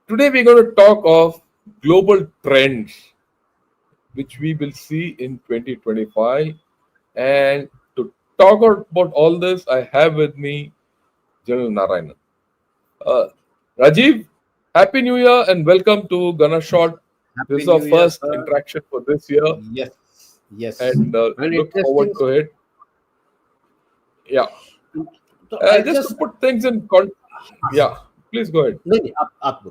Today we're going to talk of global trends which we will see in 2025. And to talk about all this, I have with me General Narayanan. Uh, Rajiv, Happy New Year and welcome to Gonna Shot. This Happy is our New Year, first sir. interaction for this year, Yes, yes. and An look forward interesting. to it. Yeah, So I just to just put things in yeah, please go ahead. no, no, up.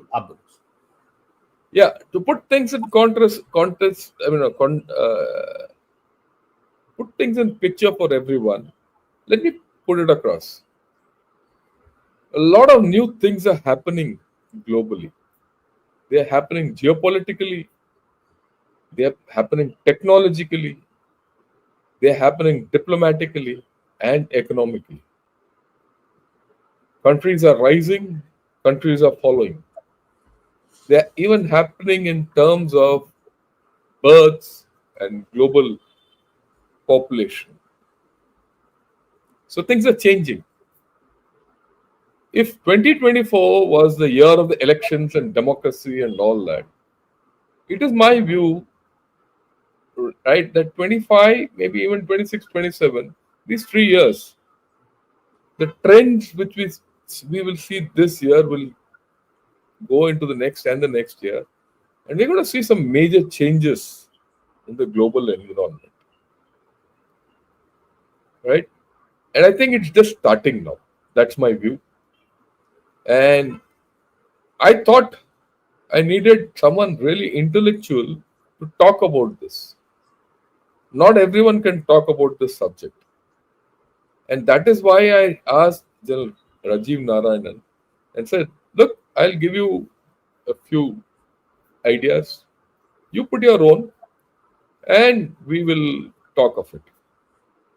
Yeah, to put things in context. I mean, put things in picture for everyone. Let me put it across. A lot of new things are happening globally. They are happening geopolitically. They are happening technologically. They are happening diplomatically and economically. Countries are rising. Countries are following. They are even happening in terms of births and global population. So things are changing. If 2024 was the year of the elections and democracy and all that, it is my view, right, that 25, maybe even 26, 27, these 3 years, the trends which we will see this year will go into the next and the next year. And we're going to see some major changes in the global environment, right? And I think it's just starting now. That's my view. And I thought I needed someone really intellectual to talk about this. Not everyone can talk about this subject. And that is why I asked General Rajiv Narayanan and said, look, I'll give you a few ideas. You put your own and we will talk of it.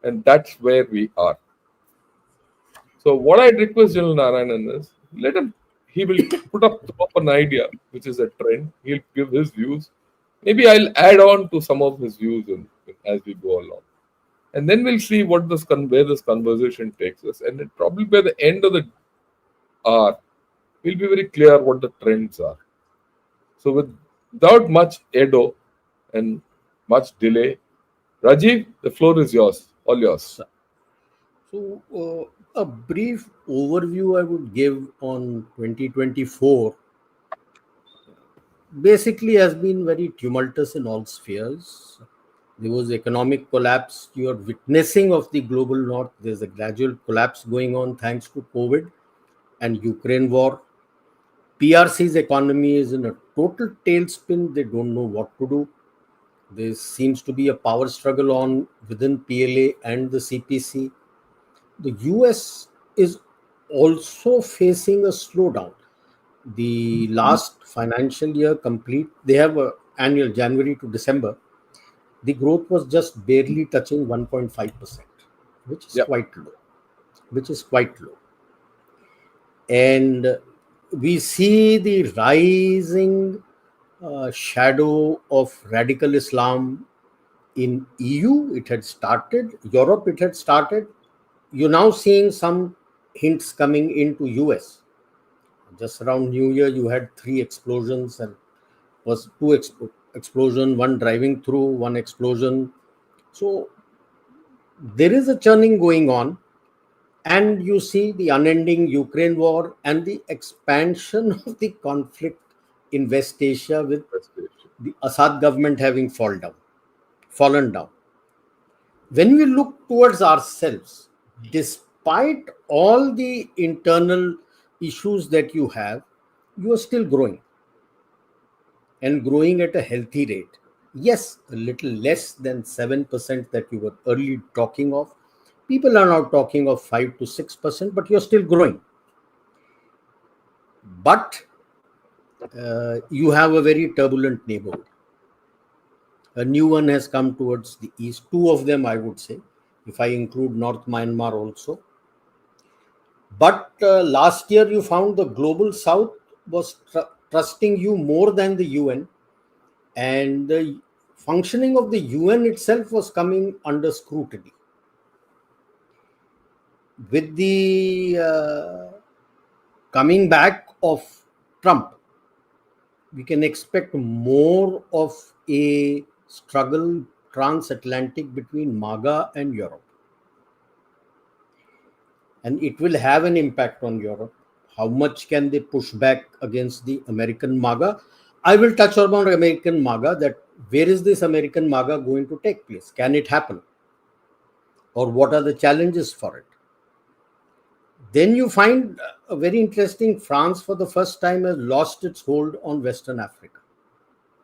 And that's where we are. So what I request General Narayanan is let him he will put up an idea which is a trend. He'll give his views. Maybe I'll add on to some of his views as we go along. And then we'll see where this conversation takes us. And it probably by the end of the hour, we'll be very clear what the trends are. So without much ado and much delay, Rajiv, the floor is yours, all yours. So a brief overview I would give on 2024 basically has been very tumultuous in all spheres. There was economic collapse. You are witnessing of the global north. There's a gradual collapse going on thanks to COVID and Ukraine war. PRC's economy is in a total tailspin. They don't know what to do. There seems to be a power struggle on within PLA and the CPC. The US is also facing a slowdown. The last financial year complete, they have a annual January to December. The growth was just barely touching 1.5%, which is Yeah. quite low. And we see the rising shadow of radical Islam in EU. It had started, Europe it had started. You're now seeing some hints coming into US. Just around New Year, you had 3 explosions and was explosion, one driving through, one explosion. So there is a churning going on, and you see the unending Ukraine war and the expansion of the conflict in West Asia with the Assad government having fallen down. When we look towards ourselves, despite all the internal issues that you have, you are still growing and growing at a healthy rate. Yes, a little less than 7% that you were early talking of. People are now talking of 5 to 6%, but you're still growing. But you have a very turbulent neighborhood. A new one has come towards the east. Two of them, I would say, if I include North Myanmar also. But last year, you found the global south was trusting you more than the UN. And the functioning of the UN itself was coming under scrutiny. With the coming back of Trump, we can expect more of a struggle transatlantic between MAGA and Europe. And it will have an impact on Europe. How much can they push back against the American MAGA? I will touch upon American MAGA, that where is this American MAGA going to take place? Can it happen? Or what are the challenges for it? Then you find a very interesting, France for the first time has lost its hold on Western Africa.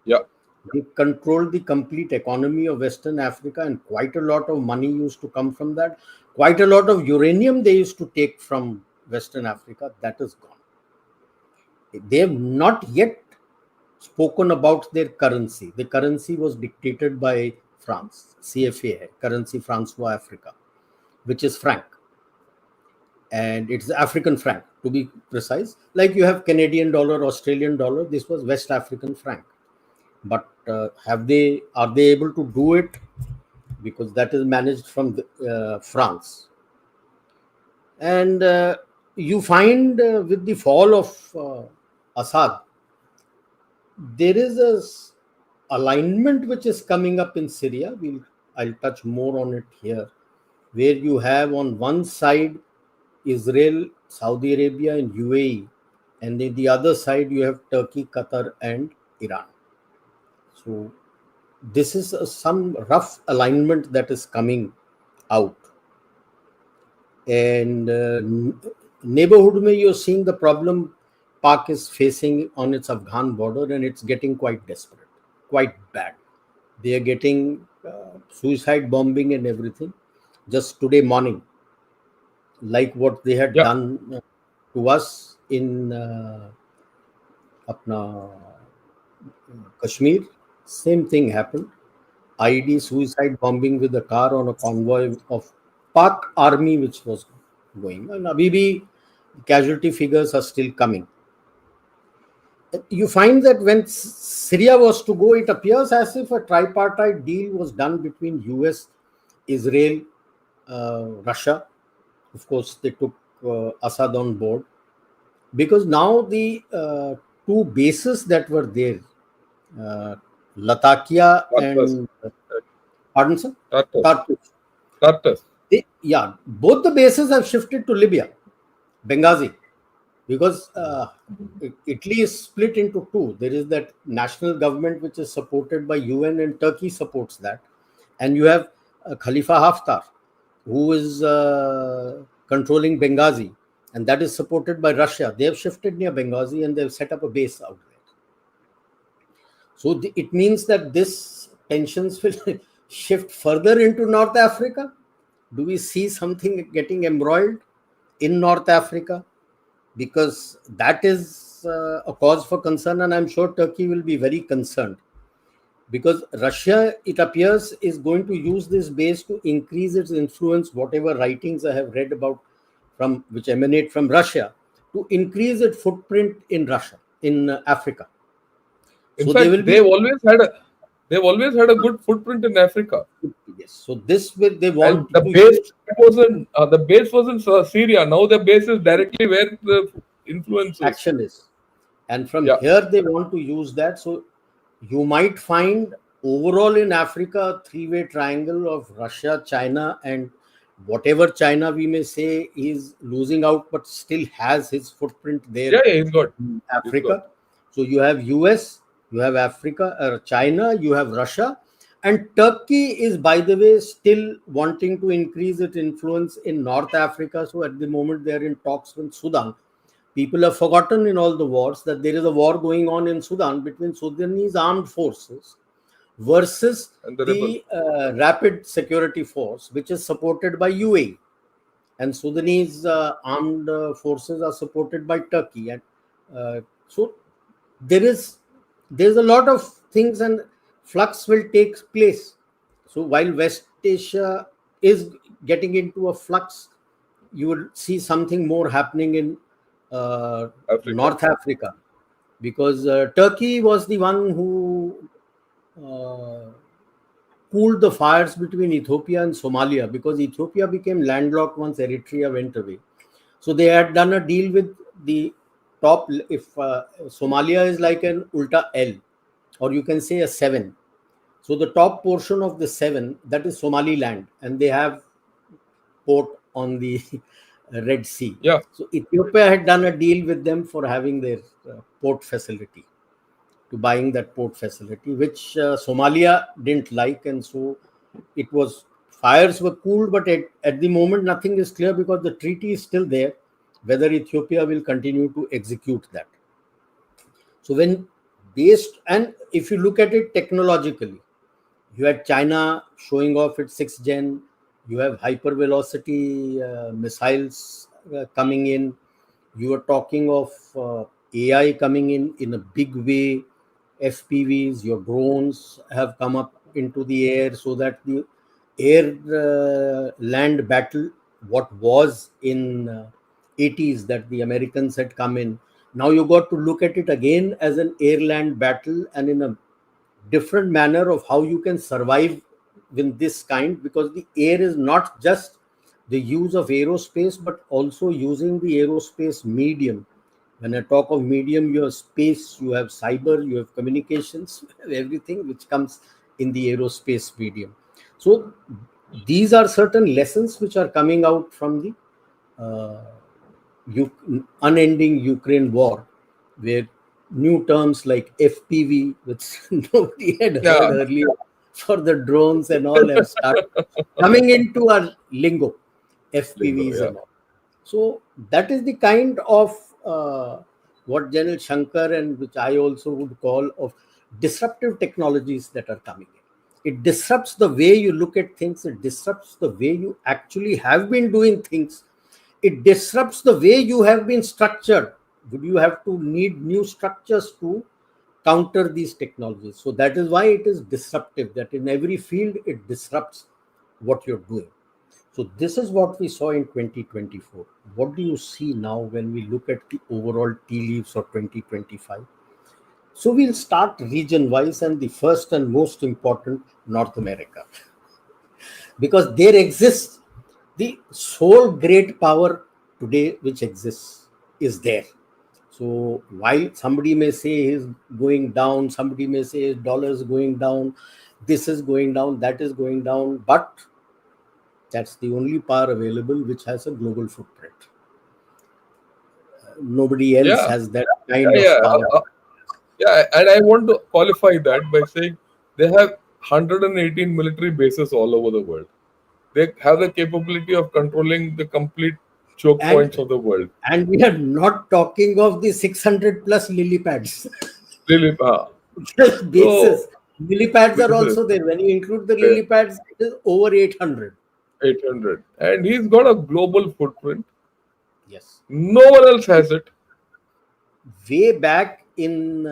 Yeah. They controlled the complete economy of Western Africa, and quite a lot of money used to come from that. Quite a lot of uranium they used to take from Western Africa. That is gone. They have not yet spoken about their currency. The currency was dictated by France, CFA, Currency Francois Africa, which is franc. And it's the African franc, to be precise. Like you have Canadian dollar, Australian dollar, this was West African franc. But are they able to do it? Because that is managed from France. And you find with the fall of Assad, there is a alignment which is coming up in Syria. I'll touch more on it here, where you have on one side Israel, Saudi Arabia, and UAE, and then the other side you have Turkey, Qatar, and Iran. So this is some rough alignment that is coming out. And neighborhood mein you're seeing the problem Pak is facing on its Afghan border, and it's getting quite desperate, quite bad. They are getting suicide bombing and everything. Just today morning, like what they had done to us in Kashmir, same thing happened. IED suicide bombing with a car on a convoy of Pak army which was going. And abhi casualty figures are still coming. You find that when Syria was to go, it appears as if a tripartite deal was done between US, Israel, Russia. Of course, they took Assad on board, because now the two bases that were there, Latakia and pardon sir, Tartus. Yeah, both the bases have shifted to Libya, Benghazi, because Italy is split into two. There is that national government which is supported by UN, and Turkey supports that, and you have Khalifa Haftar, who is controlling Benghazi, and that is supported by Russia. They have shifted near Benghazi and they have set up a base out there. So it means that this tensions will shift further into North Africa. Do we see something getting embroiled in North Africa? Because that is a cause for concern, and I'm sure Turkey will be very concerned. Because Russia, it appears, is going to use this base to increase its influence, whatever writings I have read about which emanate from Russia, to increase its footprint in Russia, in Africa. In fact, they've always had a good footprint in Africa. Yes. So this will they want. And the base wasn't Syria. Now the base is directly where the influence action is, and from here they want to use that. So you might find overall in Africa a three-way triangle of Russia, China, and whatever China we may say is losing out, but still has his footprint there. Yeah, he's got in Africa. So you have US, you have Africa, China, you have Russia, and Turkey is, by the way, still wanting to increase its influence in North Africa. So at the moment they are in talks with Sudan. People have forgotten in all the wars that there is a war going on in Sudan between Sudanese armed forces versus the Rapid Security Force, which is supported by UAE. And Sudanese armed forces are supported by Turkey. And so there's a lot of things, and flux will take place. So while West Asia is getting into a flux, you will see something more happening in North Africa, because Turkey was the one who cooled the fires between Ethiopia and Somalia, because Ethiopia became landlocked once Eritrea went away. So they had done a deal with the top, if Somalia is like an ulta L, or you can say a 7. So the top portion of the 7, that is Somaliland, and they have port on the Red Sea. Yeah. So Ethiopia had done a deal with them for having their port facility, to buying that port facility, which Somalia didn't like, and so it was, fires were cooled, but at the moment nothing is clear because the treaty is still there, whether Ethiopia will continue to execute that. So when based, and if you look at it technologically, you had China showing off its 6th gen, you have hypervelocity missiles coming in, you are talking of AI coming in a big way, FPVs, your drones have come up into the air, so that the air land battle, what was in 80s, that the Americans had come in, now you got to look at it again as an air land battle, and in a different manner of how you can survive with this kind, because the air is not just the use of aerospace, but also using the aerospace medium. When I talk of medium, you have space, you have cyber, you have communications, you have everything which comes in the aerospace medium. So these are certain lessons which are coming out from the unending Ukraine war, where new terms like FPV, which nobody had heard Yeah. earlier, for the drones and all, have started coming into our lingo, Lingo, FPVs yeah. and all. So that is the kind of what Gen R Shankar, and which I also would call, of disruptive technologies that are coming in. It disrupts the way you look at things. It disrupts the way you actually have been doing things. It disrupts the way you have been structured. Would you have to need new structures to counter these technologies? So that is why it is disruptive, that in every field it disrupts what you're doing. So this is what we saw in 2024. What do you see now when we look at the overall tea leaves of 2025? So we'll start region wise, and the first and most important, North America, because there exists the sole great power today which exists is there. So while somebody may say is going down, somebody may say dollar is going down, this is going down, that is going down, but that's the only power available which has a global footprint. Nobody else Yeah. has that Yeah. kind of Yeah. power. Yeah. And I want to qualify that by saying they have 118 military bases all over the world. They have the capability of controlling the complete choke And points of the world. and we are not talking of the 600 plus lily pads. Really, so Bases. Lily pads are bases, also there. When you include the uh, lily pads, it is over 800. 800, and he's got a global footprint. Yes. No one else has it. Way back in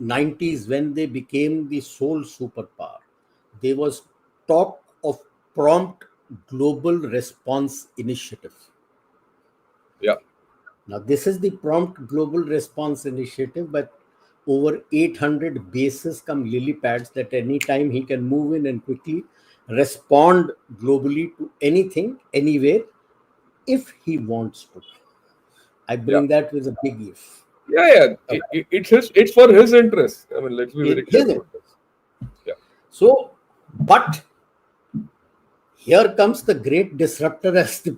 90s, when they became the sole superpower, there was talk of prompt global response initiative. Yeah. Now this is the prompt global response initiative, but over 800 bases come lily pads, that anytime he can move in and quickly respond globally to anything, anywhere, if he wants to. I Yeah. bring that with a big if. Yeah. Yeah. It's his. It's for his interest. I mean, let's be In very clear his about interest. this. Yeah. So, but here comes the great disruptor, as the,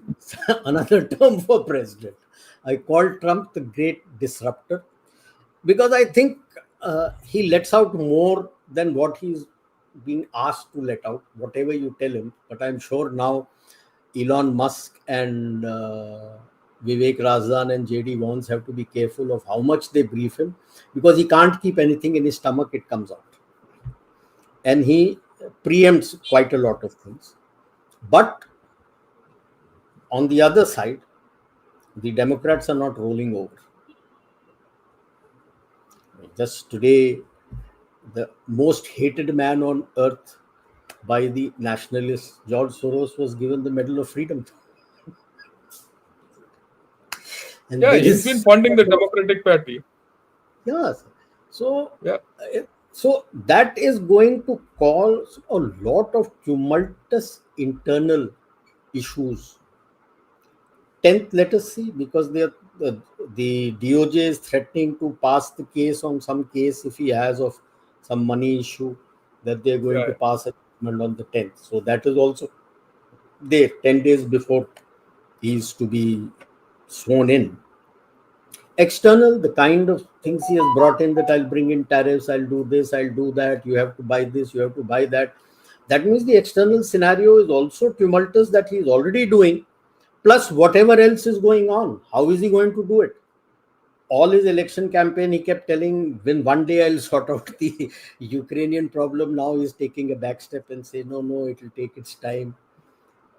another term for president. I call Trump the great disruptor, because I think he lets out more than what he's being asked to let out, whatever you tell him. But I'm sure now Elon Musk and Vivek Razan and JD Vance have to be careful of how much they brief him, because he can't keep anything in his stomach, it comes out. And he preempts quite a lot of things. But on the other side, the Democrats are not rolling over. Just today, the most hated man on earth by the nationalists, George Soros, was given the Medal of Freedom. And Yeah. there He's been is, funding the Democratic Party. yes. So, Yeah. so that is going to cause a lot of tumultuous internal issues. 10th, let us see, because the DOJ is threatening to pass the case on some case if he has of some money issue, that they're going Yeah. to pass a judgment on the 10th. So that is also there 10 days before he is to be sworn in. External, the kind of things he has brought in, that I'll bring in tariffs, I'll do this, I'll do that, you have to buy this, you have to buy that. That means the external scenario is also tumultuous, that he is already doing, plus whatever else is going on. How is he going to do it? All his election campaign, he kept telling, when one day I'll sort out the Ukrainian problem. Now he's taking a back step and say, no, it will take its time.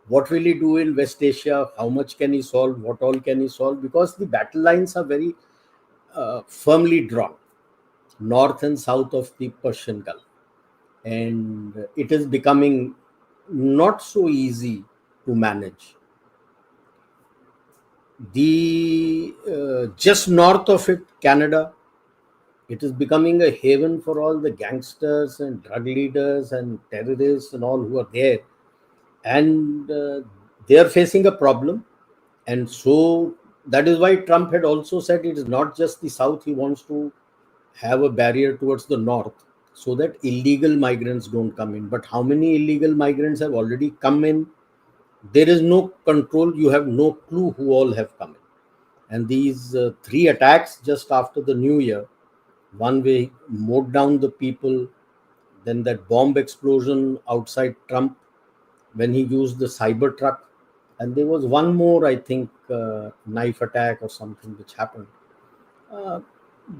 What will he do in West Asia? How much can he solve? What all can he solve? Because the battle lines are very firmly drawn, north and south of the Persian Gulf. And it is becoming not so easy to manage. The just north of it, Canada, it is becoming a haven for all the gangsters and drug leaders and terrorists and all who are there. And they are facing a problem. And so that is why Trump had also said it is not just the south. He wants to have a barrier towards the north so that illegal migrants don't come in. But how many illegal migrants have already come in? There is no control. You have no clue who all have come in. And these 3 attacks just after the new year, one way mowed down the people, then that bomb explosion outside Trump when he used the cyber truck, and there was one more, I think, knife attack or something which happened.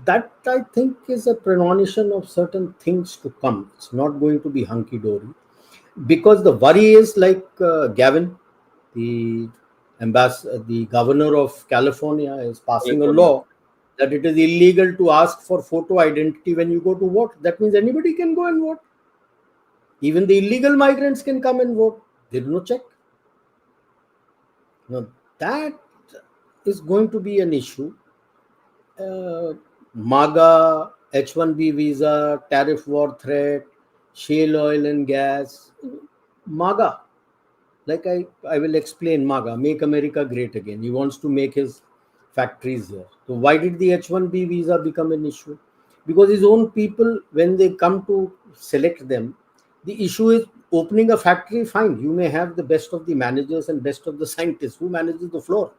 That, I think, is a premonition of certain things to come. It's not going to be hunky-dory, because the worry is like Gavin, the the governor of California, is passing a California. law that it is illegal to ask for photo identity when you go to vote. That means anybody can go and vote. Even the illegal migrants can come and vote. There is no check. Now, that is going to be an issue. MAGA, H-1B visa, tariff war threat, shale oil and gas. MAGA, like I will explain, MAGA, Make America Great Again. He wants to make his factories here. So why did the H-1B visa become an issue? Because his own people, when they come to select them, the issue is opening a factory. Fine, you may have the best of the managers and best of the scientists. Who manages the floor?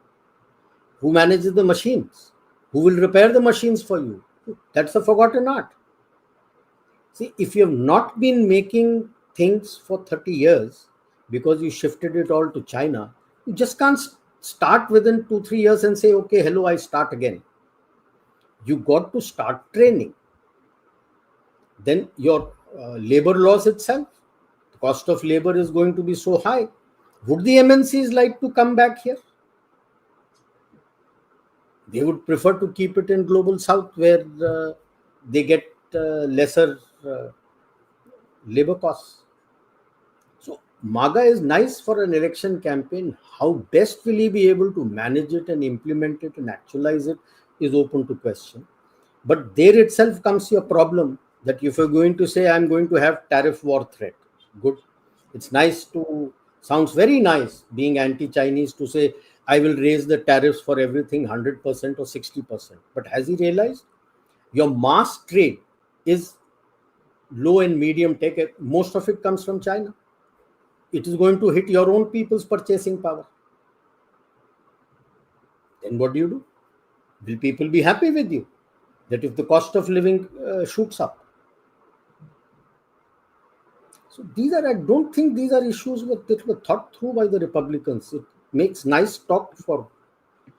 Who manages the machines? Who will repair the machines for you? That's a forgotten art. See, if you have not been making things for 30 years because you shifted it all to China, you just can't start within 2-3 years and say, okay, hello, I start again. You got to start training. Then your labor laws itself, the cost of labor is going to be so high. Would the MNCs like to come back here? They would prefer to keep it in global south, where they get lesser labor costs. So MAGA is nice for an election campaign. How best will he be able to manage it and implement it and actualize it is open to question. But there itself comes your problem, that if you're going to say, I'm going to have tariff war threat, good. It's nice to, sounds very nice being anti-Chinese to say, I will raise the tariffs for everything 100% or 60%. But has he realized your mass trade is low and medium tech? Most of it comes from China. It is going to hit your own people's purchasing power. Then what do? Will people be happy with you? That if the cost of living shoots up? So these are, I don't think these are issues that were thought through by the Republicans. It makes nice talk for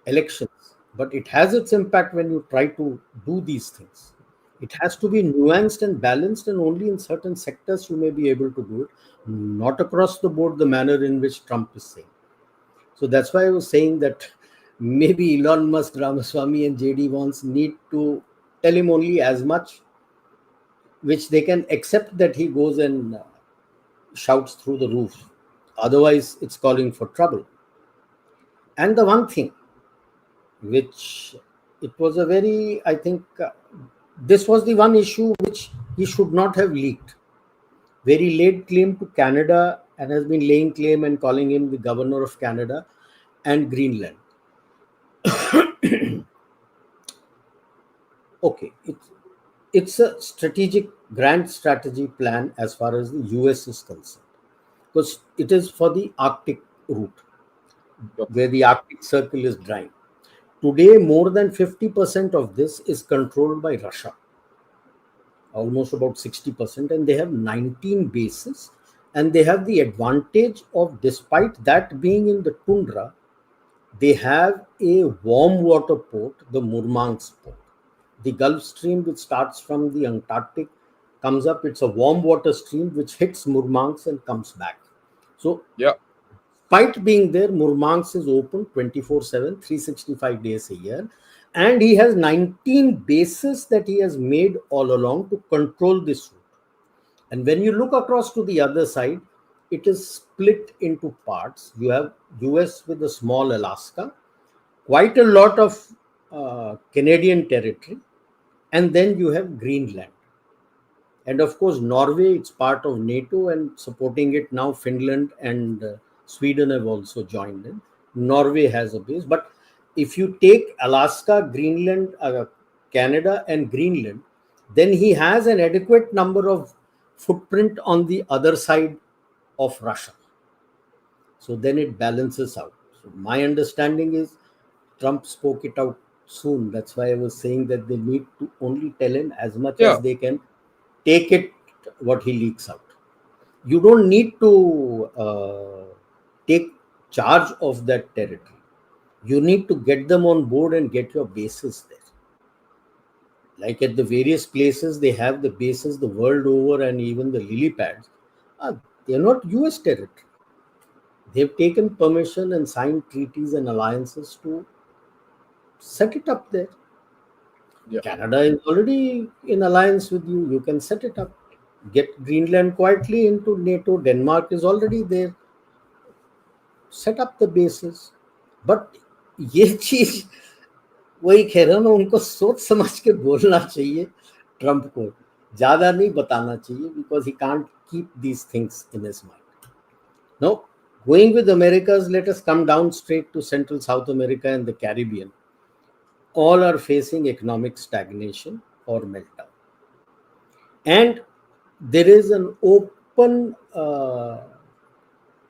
elections, but it has its impact when you try to do these things. It has to be nuanced and balanced, and only in certain sectors you may be able to do it, not across the board the manner in which Trump is saying. So that's why I was saying that maybe Elon Musk, Ramaswamy and JD Vance need to tell him only as much which they can accept, that he goes and shouts through the roof. Otherwise, it's calling for trouble. And the one thing which it was a very, I think, this was the one issue which he should not have leaked. Very late claim to Canada, and has been laying claim and calling him the governor of Canada and Greenland. Okay, it's a grand strategy plan as far as the US is concerned, because it is for the Arctic route Yep. where the Arctic Circle is drying. Today, more than 50% of this is controlled by Russia, almost about 60%, and they have 19 bases. And they have the advantage of, despite that being in the tundra, they have a warm water port, the Murmansk port. The Gulf Stream, which starts from the Antarctic, comes up. It's a warm water stream which hits Murmansk and comes back. So, Yeah. despite being there, Murmansk is open 24/7, 365 days a year. And he has 19 bases that he has made all along to control this route. And when you look across to the other side, it is split into parts. You have US with a small Alaska, quite a lot of Canadian territory, and then you have Greenland. And of course, Norway, it's part of NATO, and supporting it now, Finland and Sweden have also joined in. Norway has a base. But if you take Alaska, Greenland, Canada, and Greenland, then he has an adequate number of footprint on the other side of Russia. So then it balances out. So my understanding is Trump spoke it out soon. That's why I was saying that they need to only tell him as much Yeah. as they can, take it what he leaks out. You don't need to take charge of that territory. You need to get them on board and get your bases there. Like at the various places, they have the bases the world over, and even the lily pads. They're not US territory. They've taken permission and signed treaties and alliances to set it up there. Yeah. Canada is already in alliance with you. You can set it up. Get Greenland quietly into NATO. Denmark is already there. Set up the bases. But ये चीज वही कह रहा हूँ ना, उनको सोच समझ के बोलना चाहिए ट्रम्प को, ज्यादा नहीं बताना चाहिए, because he can't keep these things in his mind. Now, going with Americas, let us come down straight to Central South America and the Caribbean. All are facing economic stagnation or meltdown. And there is an open,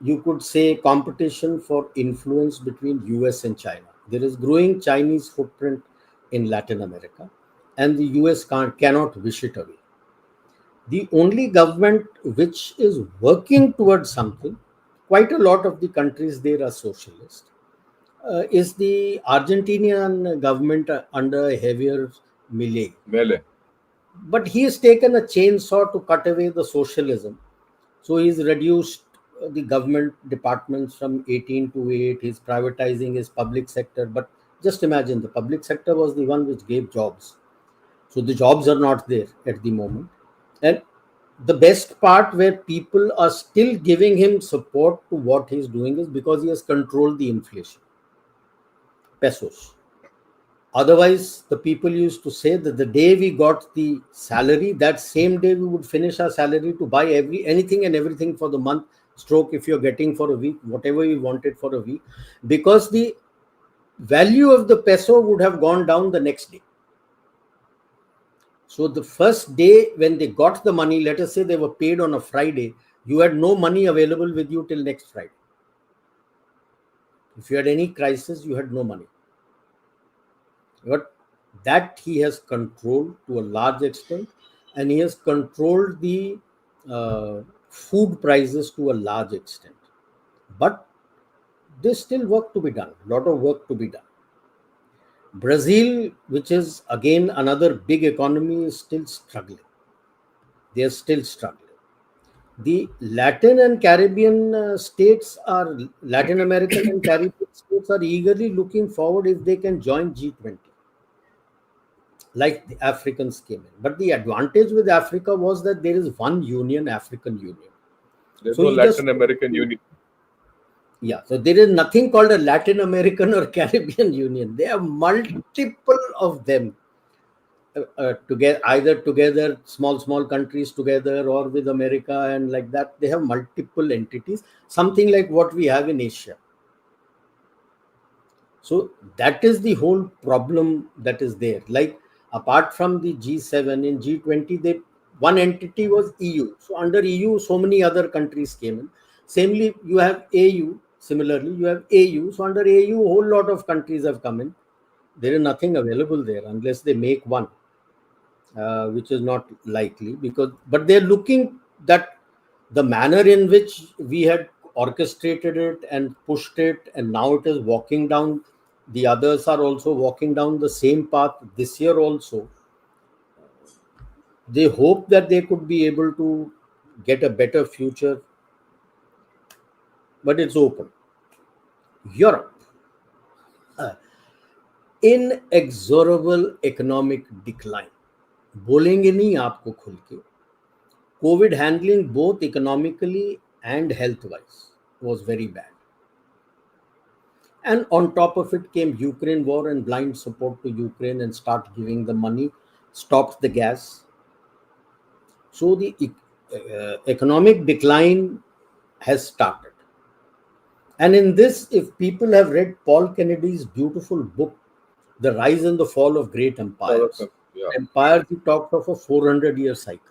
you could say, competition for influence between US and China. There is growing Chinese footprint in Latin America, and the US cannot wish it away. The only government which is working towards something, quite a lot of the countries there are socialist, is the Argentinian government under Javier Milei. Melee. But he has taken a chainsaw to cut away the socialism. So he's reduced the government departments from 18 to 8. He's privatizing his public sector. But just imagine, the public sector was the one which gave jobs. So the jobs are not there at the moment. And the best part where people are still giving him support to what he's doing is because he has controlled the inflation. Pesos. Otherwise, the people used to say that the day we got the salary, that same day we would finish our salary to buy anything and everything for the month, stroke if you're getting for a week, whatever you wanted for a week, because the value of the peso would have gone down the next day. So the first day when they got the money, let us say they were paid on a Friday, you had no money available with you till next Friday. If you had any crisis, you had no money. But that he has controlled to a large extent, and he has controlled the food prices to a large extent. But there's still work to be done, a lot of work to be done. Brazil, which is again another big economy, is still struggling. They are still struggling. The Latin and Caribbean states are, Latin American and Caribbean states are eagerly looking forward if they can join G20. Like the Africans came in. But the advantage with Africa was that there is one union, African Union. There's So no you Latin just, American Union. yeah, so there is nothing called a Latin American or Caribbean Union. There are multiple of them together, either together, small countries together, or with America, and like that. They have multiple entities, something like what we have in Asia. So that is the whole problem that is there. Like Apart from the G7, in G20, one entity was EU. So under EU, so many other countries came in. Samely, you have AU. Similarly, you have AU. So under AU, a whole lot of countries have come in. There is nothing available there unless they make one, which is not likely, but they're looking that the manner in which we had orchestrated it and pushed it, and now it is walking down. The others are also walking down the same path this year also. They hope that they could be able to get a better future, but it's open. Europe, inexorable economic decline. बोलेंगे नहीं आपको खुल के. COVID handling both economically and health wise was very bad. And on top of it came Ukraine war and blind support to Ukraine and start giving the money, stopped the gas. So the economic decline has started. And in this, if people have read Paul Kennedy's beautiful book, The Rise and the Fall of Great Empires, empires, he talked of a 400-year cycle.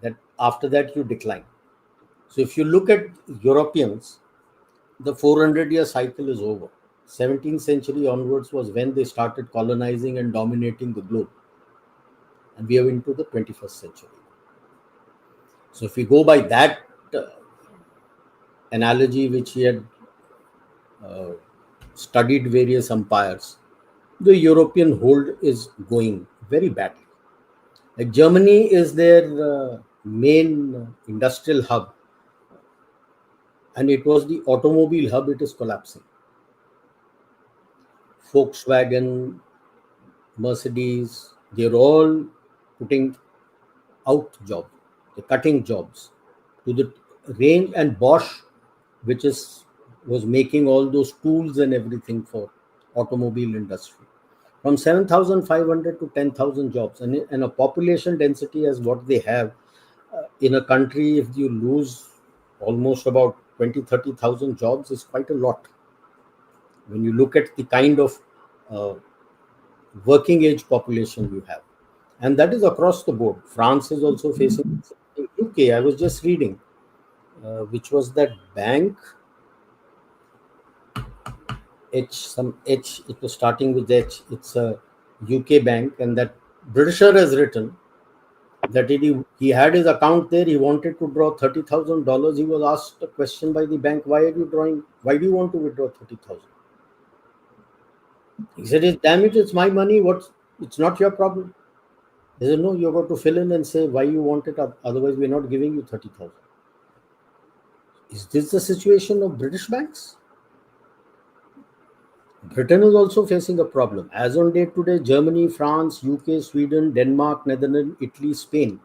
That after that you decline. So if you look at Europeans, the 400-year cycle is over. 17th century onwards was when they started colonizing and dominating the globe. And we are into the 21st century. So if we go by that analogy, which he had studied various empires, the European hold is going very badly. Like Germany is their main industrial hub, and it was the automobile hub. It is collapsing. Volkswagen, Mercedes, they're all putting out jobs. They're cutting jobs to the range, and Bosch, which was making all those tools and everything for automobile industry, from 7,500 to 10,000 jobs. And a population density as what they have in a country, if you lose almost about 20,000-30,000 jobs, is quite a lot. When you look at the kind of working age population you have. And that is across the board. France is also facing UK. I was just reading, which was that bank, H, it was starting with H. It's a UK bank, and that Britisher has written that he had his account there. He wanted to draw $30,000. He was asked a question by the bank, why are you drawing? Why do you want to withdraw 30,000? He said, damn it, it's my money. It's not your problem. He said, no, you've got to fill in and say why you want it. Otherwise, we're not giving you 30,000. Is this the situation of British banks? Britain is also facing a problem. As on date today, Germany, France, UK, Sweden, Denmark, Netherlands, Italy, Spain,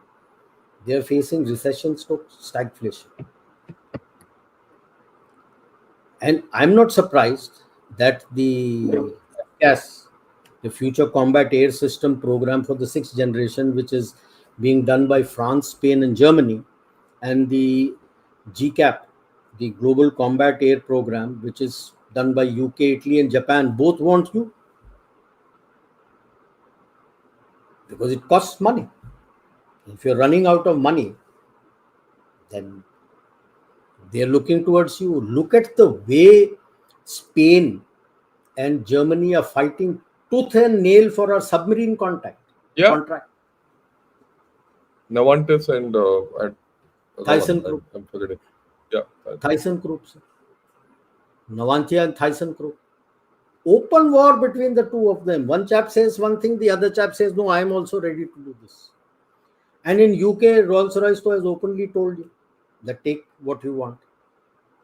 they are facing recession, stagflation. And I'm not surprised that the FCAS, the Future Combat Air System program for the 6th generation, which is being done by France, Spain, and Germany, and the GCAP, the Global Combat Air Program, which is done by UK, Italy, and Japan, both want you because it costs money. If you're running out of money, then they're looking towards you. Look at the way Spain and Germany are fighting tooth and nail for our submarine contract. Navantis and ThyssenKrupp. I'm forgetting. Yeah. ThyssenKrupp. Navantia and ThyssenKrupp. Open war between the two of them. One chap says one thing, the other chap says, no, I am also ready to do this. And in UK, Rolls-Royce has openly told you that take what you want.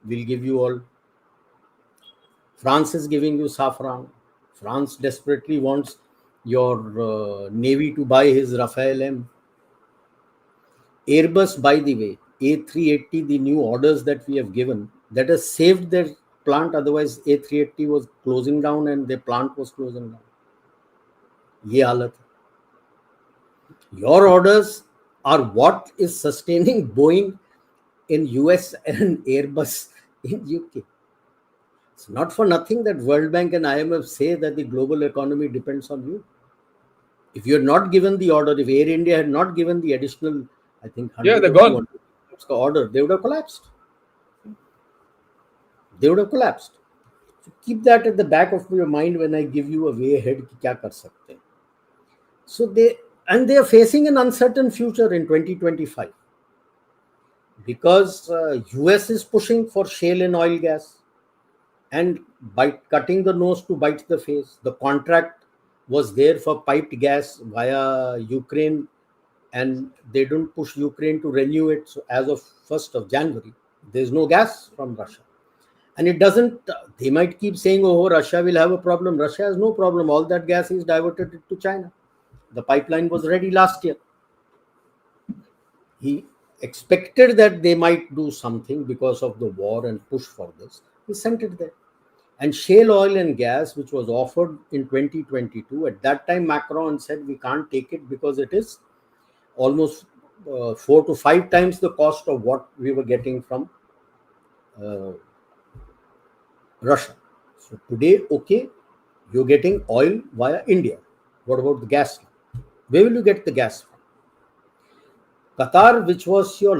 We'll give you all. France is giving you Safran. France desperately wants your Navy to buy his Rafale M. Airbus, by the way, A380, the new orders that we have given, that has saved their plant. Otherwise, A380 was closing down and their plant was closing down. Ye halat. Your orders are what is sustaining Boeing in US and Airbus in UK. It's not for nothing that World Bank and IMF say that the global economy depends on you. If you had not given the order, if Air India had not given the additional, I think, Yeah, 100 they're or gone. 200 order, they would have collapsed. They would have collapsed. So keep that at the back of your mind when I give you a way ahead कि क्या कर सकते हैं. So they are facing an uncertain future in 2025 because US is pushing for shale and oil gas, and by cutting the nose to bite the face. The contract was there for piped gas via Ukraine, and they don't push Ukraine to renew it. So as of 1st of January, there's no gas from Russia. And it doesn't, they might keep saying, oh, Russia will have a problem. Russia has no problem. All that gas is diverted to China. The pipeline was ready last year. He expected that they might do something because of the war and push for this. He sent it there. And shale oil and gas, which was offered in 2022, at that time Macron said we can't take it because it is almost 4 to 5 times the cost of what we were getting from Russia. So today, okay, you're getting oil via India. What about the gas? Where will you get the gas from? Qatar, which was your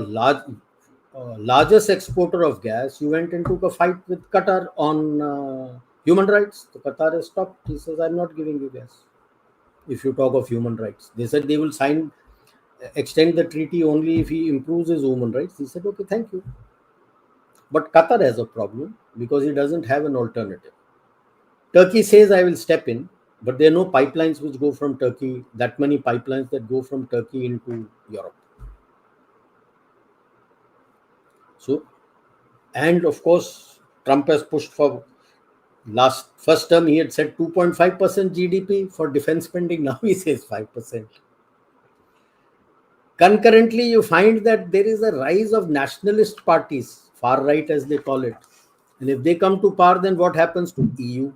largest exporter of gas, you went and took a fight with Qatar on human rights. So Qatar has stopped. He says, I'm not giving you gas. If you talk of human rights, they said they will extend the treaty only if he improves his human rights. He said, okay, thank you. But Qatar has a problem because he doesn't have an alternative. Turkey says, I will step in, but there are no pipelines which go from Turkey, that many pipelines that go from Turkey into Europe. So, and of course, Trump has pushed for first term, he had said 2.5% GDP for defense spending. Now he says 5%. Concurrently, you find that there is a rise of nationalist parties, far right as they call it. And if they come to power, then what happens to EU?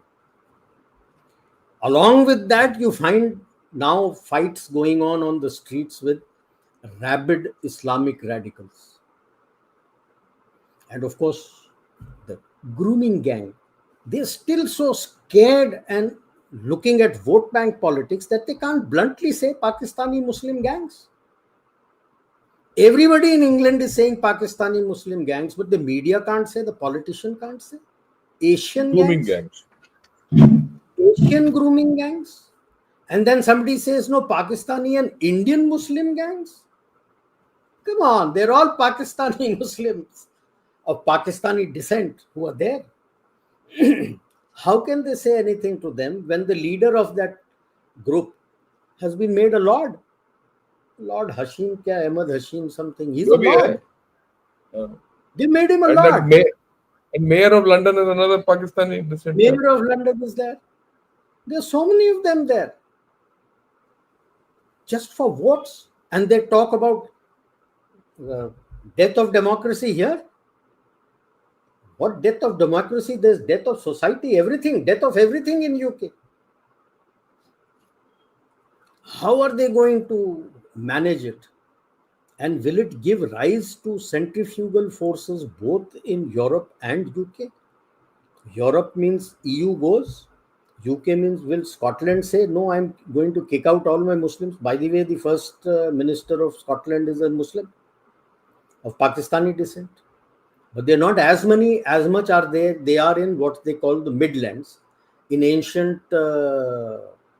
Along with that, you find now fights going on the streets with rabid Islamic radicals. And of course, the grooming gang. They're still so scared and looking at vote bank politics that they can't bluntly say Pakistani Muslim gangs. Everybody in England is saying Pakistani Muslim gangs, but the media can't say, the politician can't say. Asian Grooming gangs. gangs. Asian grooming gangs. And then somebody says, no, Pakistani and Indian Muslim gangs. Come on, they're all Pakistani Muslims of Pakistani descent who are there. How can they say anything to them when the leader of that group has been made a lord? Lord Hashim, Ahmed Hashim, something. He's a lord. They made him a And lord. And Mayor of London is another Pakistani descent. Mayor of London is there. There are so many of them there. Just for votes. And they talk about death of democracy here. What death of democracy? There's death of society, everything, death of everything in UK. How are they going to manage it? And will it give rise to centrifugal forces both in Europe and UK? Europe means EU goes. UK means will Scotland say, no, I'm going to kick out all my Muslims? By the way, the first minister of Scotland is a Muslim of Pakistani descent. But they're not as much are they are in what they call the Midlands. In ancient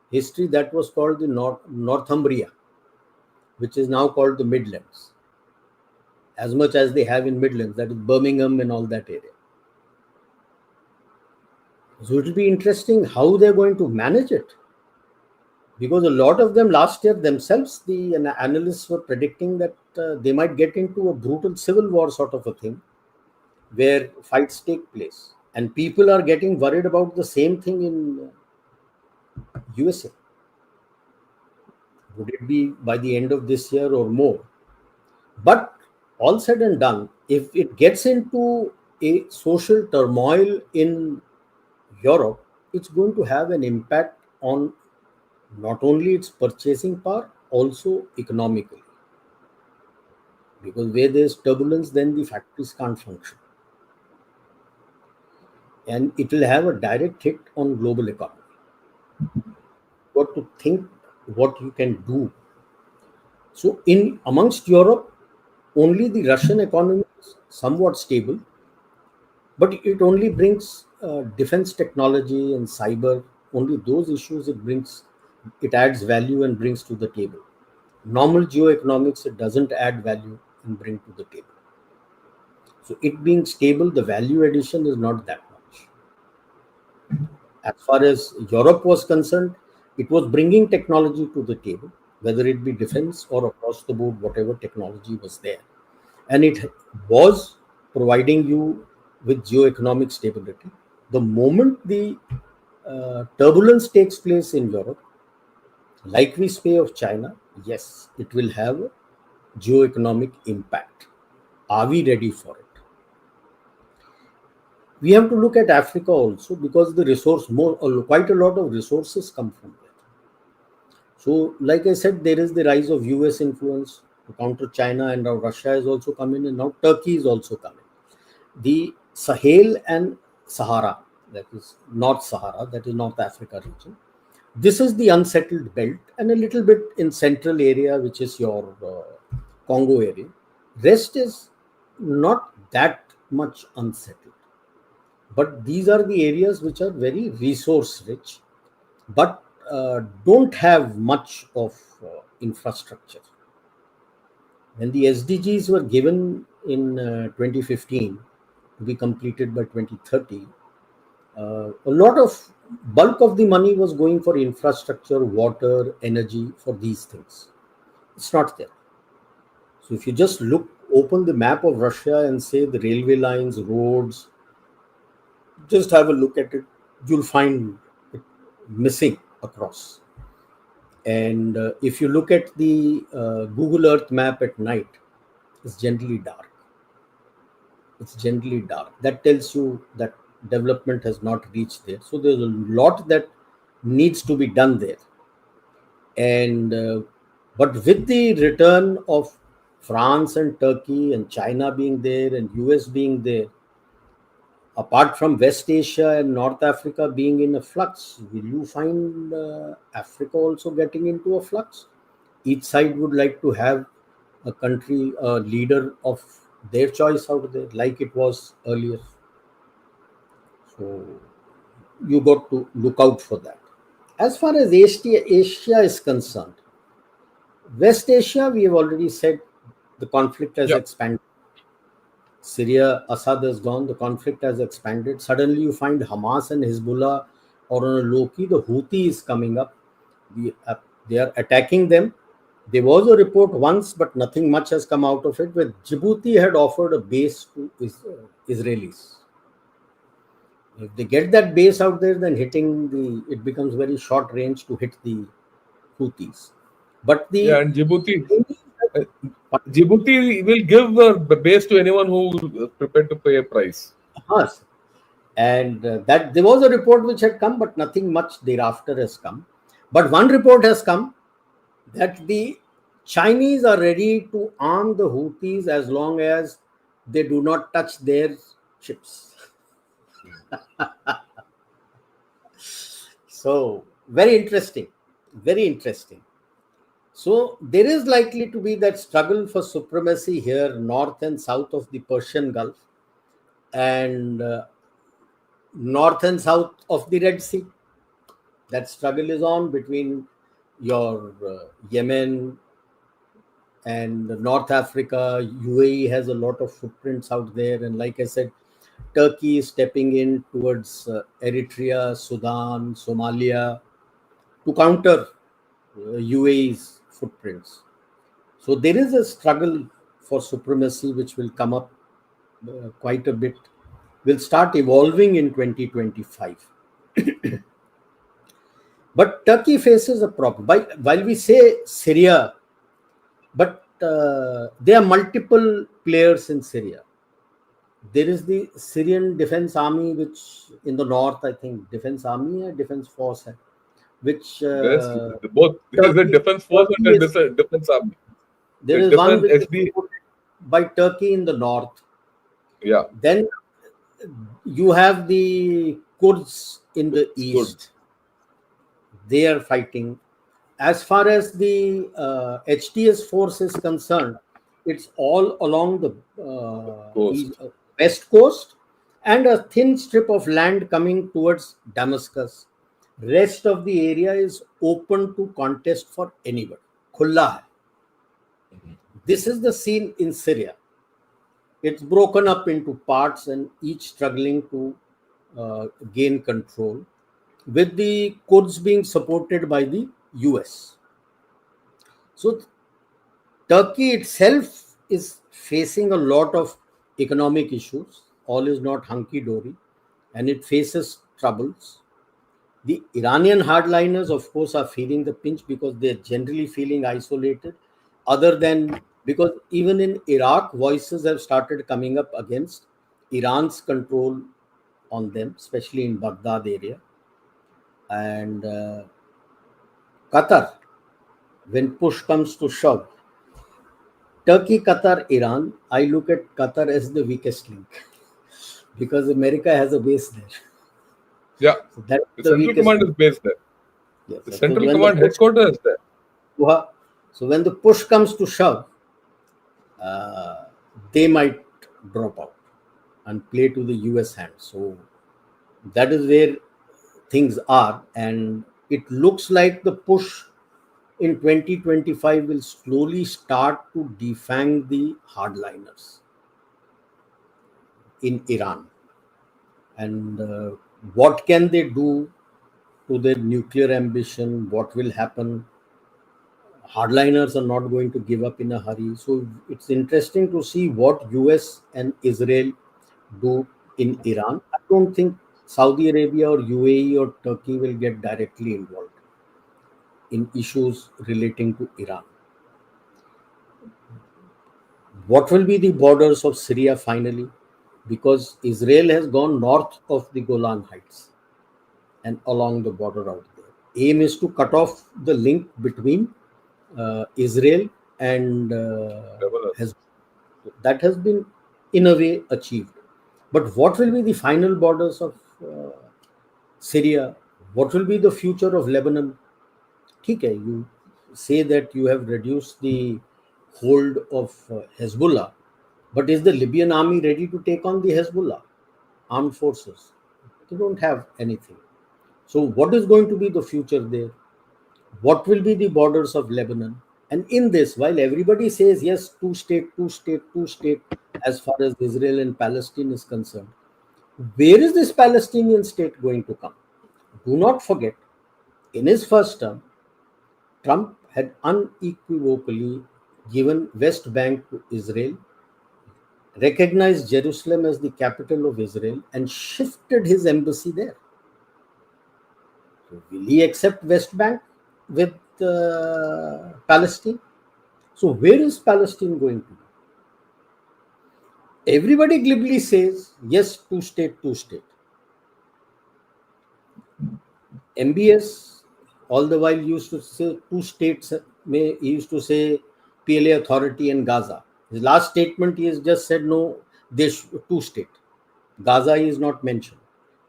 history, that was called the Northumbria, which is now called the Midlands. As much as they have in Midlands, that is Birmingham and all that area. So it will be interesting how they're going to manage it. Because a lot of them last year themselves, the analysts were predicting that they might get into a brutal civil war sort of a thing, where fights take place. And people are getting worried about the same thing in USA. Would it be by the end of this year or more? But all said and done, if it gets into a social turmoil in Europe, it's going to have an impact on not only its purchasing power, also economically. Because where there's turbulence, then the factories can't function. And it will have a direct hit on global economy. Got to think what you can do. So in amongst Europe, only the Russian economy is somewhat stable, but it only brings defense technology and cyber, only those issues it brings, it adds value and brings to the table. Normal geoeconomics, it doesn't add value and bring to the table. So it being stable, the value addition is not that much. As far as Europe was concerned, it was bringing technology to the table, whether it be defense or across the board, whatever technology was there. And it was providing you with geoeconomic stability. The moment the turbulence takes place in Europe, like we say of China, yes, it will have a geoeconomic impact. Are we ready for it? We have to look at Africa also, because the quite a lot of resources come from there. So, like I said, there is the rise of US influence to counter China, and now Russia is also coming, and now Turkey is also coming. The Sahel and Sahara, that is North Sahara, that is North Africa region. This is the unsettled belt, and a little bit in central area, which is your Congo area. Rest is not that much unsettled. But these are the areas which are very resource rich, but don't have much of infrastructure. When the SDGs were given in 2015 to be completed by 2030, a lot of bulk of the money was going for infrastructure, water, energy, for these things. It's not there. So if you just open the map of Russia and say the railway lines, roads, just have a look at it, you'll find it missing across. And if you look at the Google Earth map at night, it's generally dark. It's generally dark. That tells you that development has not reached there. So there's a lot that needs to be done there. And but with the return of France and Turkey and China being there and US being there, apart from West Asia and North Africa being in a flux, will you find Africa also getting into a flux? Each side would like to have a country, a leader of their choice out there, like it was earlier. So you got to look out for that. As far as Asia is concerned, West Asia, we have already said the conflict has expanded. Syria, Assad is gone, the conflict has expanded. Suddenly you find Hamas and Hezbollah, or on a low key, the Houthi is coming up. They are attacking them. There was a report once, but nothing much has come out of it, where Djibouti had offered a base to Israelis. If they get that base out there, then it becomes very short range to hit the Houthis. But and Djibouti will give a base to anyone who is prepared to pay a price. Yes. And that there was a report which had come, but nothing much thereafter has come. But one report has come that the Chinese are ready to arm the Houthis as long as they do not touch their ships. So very interesting, very interesting. So there is likely to be that struggle for supremacy here, north and south of the Persian Gulf, and north and south of the Red Sea. That struggle is on between your Yemen and North Africa. UAE has a lot of footprints out there, and like I said, Turkey is stepping in towards Eritrea, Sudan, Somalia to counter UAE's footprints. So there is a struggle for supremacy which will come up quite a bit, will start evolving in 2025. But Turkey faces a problem. While we say Syria, but there are multiple players in Syria. There is the Syrian Defense Army, which in the north, I think, Defense Army or Defense Force, which both. There is a Defense Force and a Defense Army. There is one which is supported by Turkey in the north. Yeah. Then you have the Kurds in the east. They are fighting. as far as the HTS force is concerned, it's all along the Coast. west coast and a thin strip of land coming towards Damascus. Rest of the area is open to contest for anybody. Khulla hai. This is the scene in Syria. It's broken up into parts and each struggling to gain control, with the Kurds being supported by the US. So Turkey itself is facing a lot of economic issues. All is not hunky-dory, and it faces troubles. The Iranian hardliners, of course, are feeling the pinch because they're generally feeling isolated, other than because even in Iraq, voices have started coming up against Iran's control on them, especially in Baghdad area. And Qatar, when push comes to shove, Turkey, Qatar, Iran, I look at Qatar as the weakest link because America has a base there. Yeah, So that's the the Central weakest Command link. is based there. Yes, The so Central when Command headquarters is there. So when the push comes to shove, they might drop out and play to the US hand. So that is where things are, and it looks like the push in 2025 will slowly start to defang the hardliners in Iran. And what can they do to their nuclear ambition? What will happen? Hardliners are not going to give up in a hurry. So it's interesting to see what US and Israel do in Iran. I don't think Saudi Arabia or UAE or Turkey will get directly involved in issues relating to Iran. What will be the borders of Syria finally? Because Israel has gone north of the Golan Heights and along the border out there. Aim is to cut off the link between Israel and Hezbollah. That has been in a way achieved. But what will be the final borders of Syria? What will be the future of Lebanon? Okay, you say that you have reduced the hold of Hezbollah, but is the Libyan army ready to take on the Hezbollah armed forces? They don't have anything. So what is going to be the future there? What will be the borders of Lebanon? And in this, while everybody says yes, two state, two state, two state, as far as Israel and Palestine is concerned, where is this Palestinian state going to come? Do not forget, in his first term, Trump had unequivocally given West Bank to Israel, recognized Jerusalem as the capital of Israel, and shifted his embassy there. So will he accept West Bank with Palestine? So where is Palestine going to be? Everybody glibly says, yes, two state, two state. MBS all the while used to say two states, he used to say PLA Authority and Gaza. His last statement, he has just said no, there's two state. Gaza is not mentioned.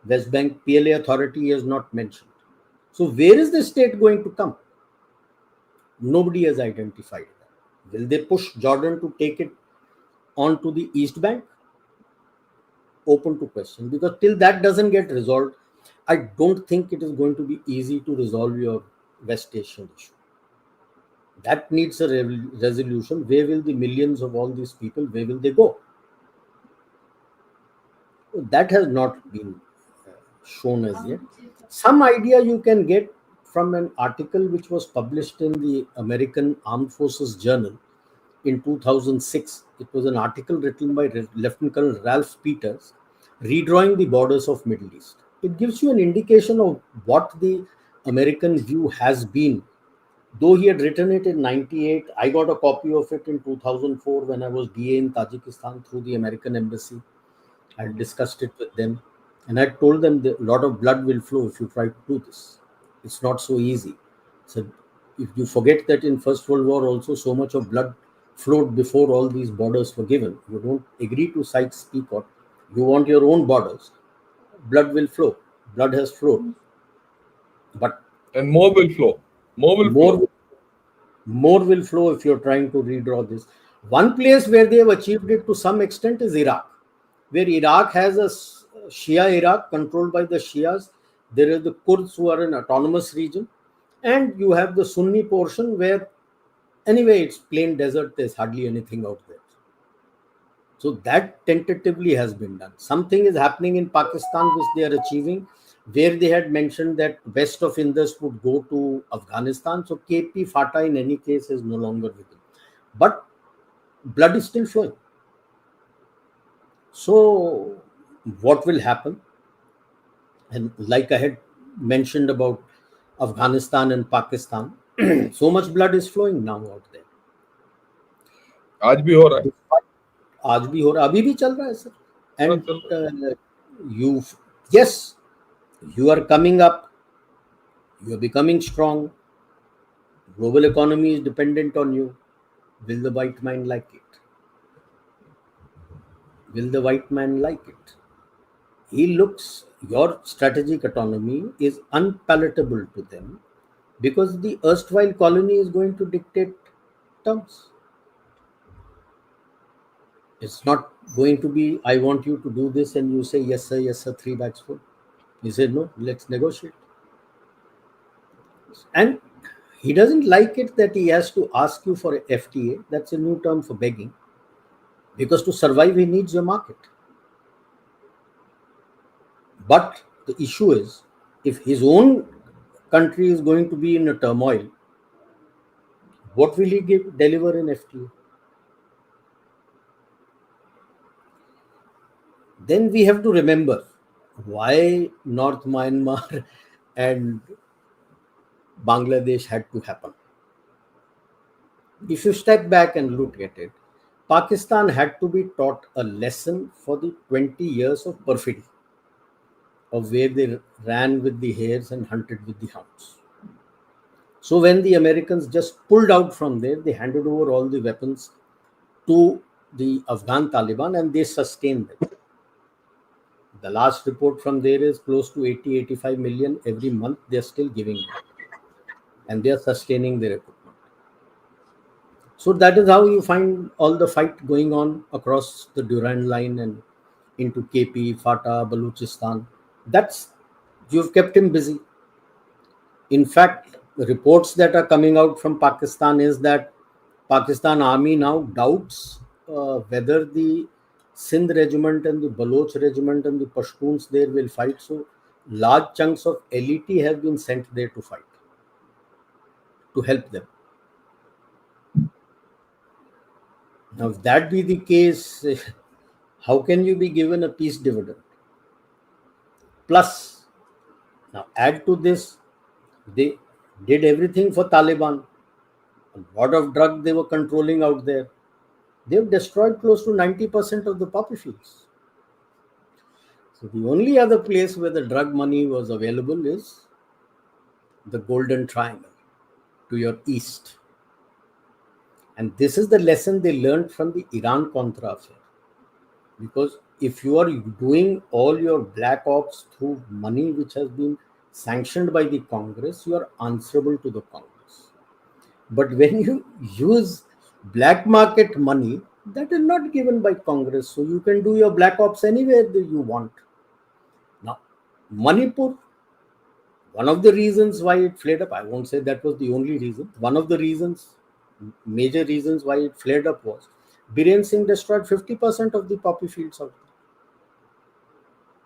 West Bank PLA Authority is not mentioned. So where is the state going to come? Nobody has identified that. Will they push Jordan to take it onto the East Bank? Open to question, because till that doesn't get resolved, I don't think it is going to be easy to resolve your West Asian issue. That needs a resolution. Where will the millions of all these people, where will they go? That has not been shown as yet. Some idea you can get from an article which was published in the American Armed Forces Journal in 2006. It was an article written by Lieutenant Colonel Ralph Peters, redrawing the borders of Middle East. It gives you an indication of what the American view has been. Though he had written it in 98, I got a copy of it in 2004 when I was DA in Tajikistan through the American embassy. I discussed it with them, and I told them that a lot of blood will flow if you try to do this. It's not so easy. So if you forget that in First World War also so much of blood flowed before all these borders were given. You don't agree to Sykes-Picot. You want your own borders. Blood will flow. Blood has flowed. But And more will flow. More will More, flow. more will flow if you're trying to redraw this. One place where they have achieved it to some extent is Iraq, where Iraq has a Shia Iraq controlled by the Shias. There are the Kurds who are an autonomous region, and you have the Sunni portion where, anyway, it's plain desert. There's hardly anything out there. So that tentatively has been done. Something is happening in Pakistan which they are achieving, where they had mentioned that west of Indus would go to Afghanistan. So 𝗣𝗚𝘅 𝗲𝗏 in any case is no longer with them. But blood is still flowing. So what will happen? And like I had mentioned about Afghanistan and Pakistan, so much blood is flowing now out there. आज भी हो रहा है. आज भी हो रहा, अभी भी चल रहा है सर. And चल रहा है. yes, you are coming up, you are becoming strong. Global economy is dependent on you. Will the white man like it? Will the white man like it? He looks, your strategic autonomy is unpalatable to them because the erstwhile colony is going to dictate terms. It's not going to be, I want you to do this, and you say, yes, sir, 3 bags full. He said, no, let's negotiate. And he doesn't like it that he has to ask you for a FTA. That's a new term for begging. Because to survive, he needs your market. But the issue is, if his own country is going to be in a turmoil, what will he deliver in FTA? Then we have to remember why North Myanmar and Bangladesh had to happen. If you step back and look at it, Pakistan had to be taught a lesson for the 20 years of perfidy, of where they ran with the hares and hunted with the hounds. So when the Americans just pulled out from there, they handed over all the weapons to the Afghan Taliban and they sustained them. The last report from there is close to 80-85 million every month they are still giving them. And they are sustaining their equipment. So that is how you find all the fight going on across the Durand line and into 𝗣𝗚𝘅, FATA, Balochistan. That's, you've kept him busy. In fact, the reports that are coming out from Pakistan is that Pakistan army now doubts whether the Sindh regiment and the Baloch regiment and the Pashtuns there will fight. So large chunks of elite have been sent there to fight, to help them. Now, if that be the case, how can you be given a peace dividend? Plus, now add to this, they did everything for Taliban. A lot of drugs they were controlling out there. They've destroyed close to 90% of the poppy fields. So the only other place where the drug money was available is the Golden Triangle to your east. And this is the lesson they learned from the Iran-Contra affair. Because if you are doing all your black ops through money which has been sanctioned by the Congress, you are answerable to the Congress. But when you use black market money, that is not given by Congress. So you can do your black ops anywhere that you want. Now, Manipur, one of the reasons why it flared up, I won't say that was the only reason. One of the reasons, major reasons why it flared up was Biren Singh destroyed 50% of the poppy fields out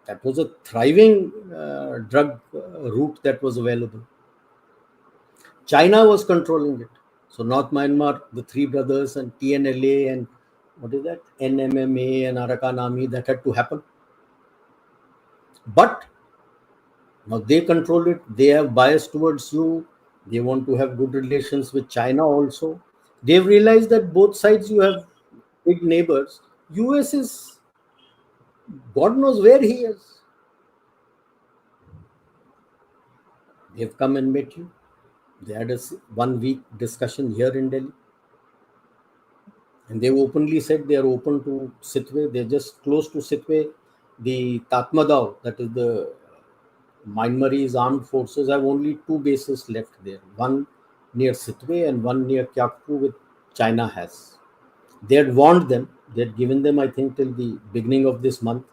there. That was a thriving drug route that was available. China was controlling it. So North Myanmar, the three brothers and TNLA and what is that? NMMA and Arakan Army, that had to happen. But now they control it. They have bias towards you. They want to have good relations with China also. They've realized that both sides you have big neighbors. US is, God knows where he is. They've come and met you. They had a 1 week discussion here in Delhi. And they openly said they are open to Sitwe. They're just close to Sitwe. The Tatmadaw, that is the Myanmarese armed forces, have only 2 bases left there. One near 𝗣𝗼𝗍 and one near 𝗤𝘂𝘁, which China has. They had warned them. They had given them, I think, till the beginning of this month.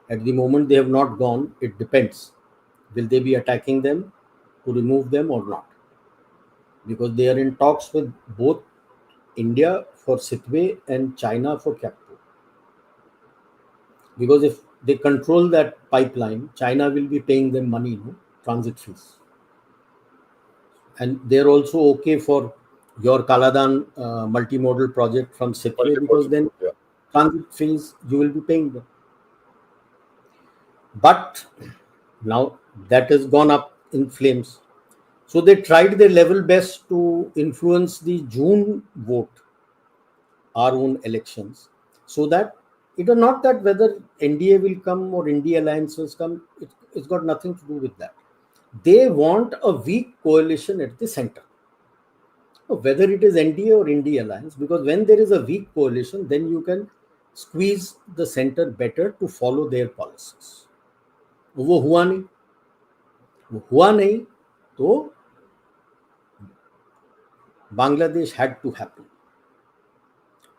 At the moment, they have not gone. It depends. Will they be attacking them to remove them or not? Because they are in talks with both India for 𝗣𝗼𝗍 and China for 𝗤𝘂𝘁. Because if they control that pipeline, China will be paying them money, no? Transit fees. And they're also okay for your Kaladan multimodal project from 𝗣𝗼𝗍, because then Yeah. transit fees you will be paying them. But now that has gone up in flames. So they tried their level best to influence the June vote, our own elections, so that it is not that whether NDA will come or India alliances come, it's got nothing to do with that. They want a weak coalition at the center, whether it is NDA or India alliance, because when there is a weak coalition, then you can squeeze the center better to follow their policies. वो हुआ नहीं तो Bangladesh had to happen.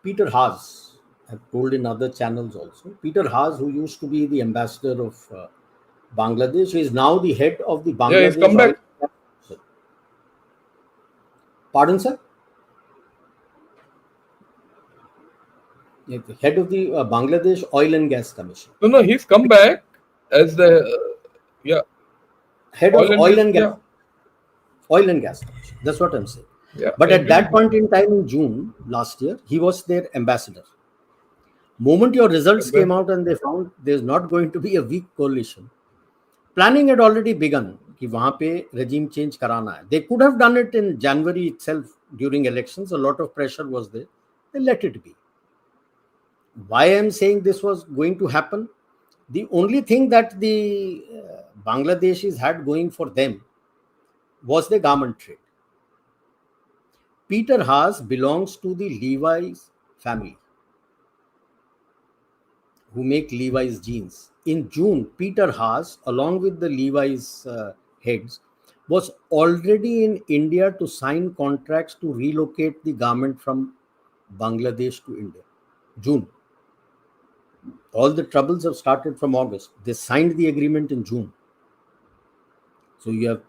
Peter Haas, I've told in other channels also, Peter Haas, who used to be the ambassador of Bangladesh, is now the head of the Yeah, he's Bangladesh come back. Oil. Pardon, sir? Yeah, the head of the Bangladesh Oil and Gas Commission. No, he's come back as the yeah. Head of Oil and Gas. Yeah. Oil and Gas Commission. That's what I'm saying. Yeah, But I at agree that with point in time in June last year, he was their ambassador. Moment your results came out and they found there's not going to be a weak coalition, planning had already begun कि वहां पे regime change कराना है. They could have done it in January itself during elections. A lot of pressure was there. They let it be. Why I'm saying this was going to happen? The only thing that the Bangladeshis had going for them was the garment trade. Peter Haas belongs to the Levi's family, who make Levi's jeans. In June, Peter Haas, along with the Levi's heads, was already in India to sign contracts to relocate the garment from Bangladesh to India. June. All the troubles have started from August. They signed the agreement in June. So you have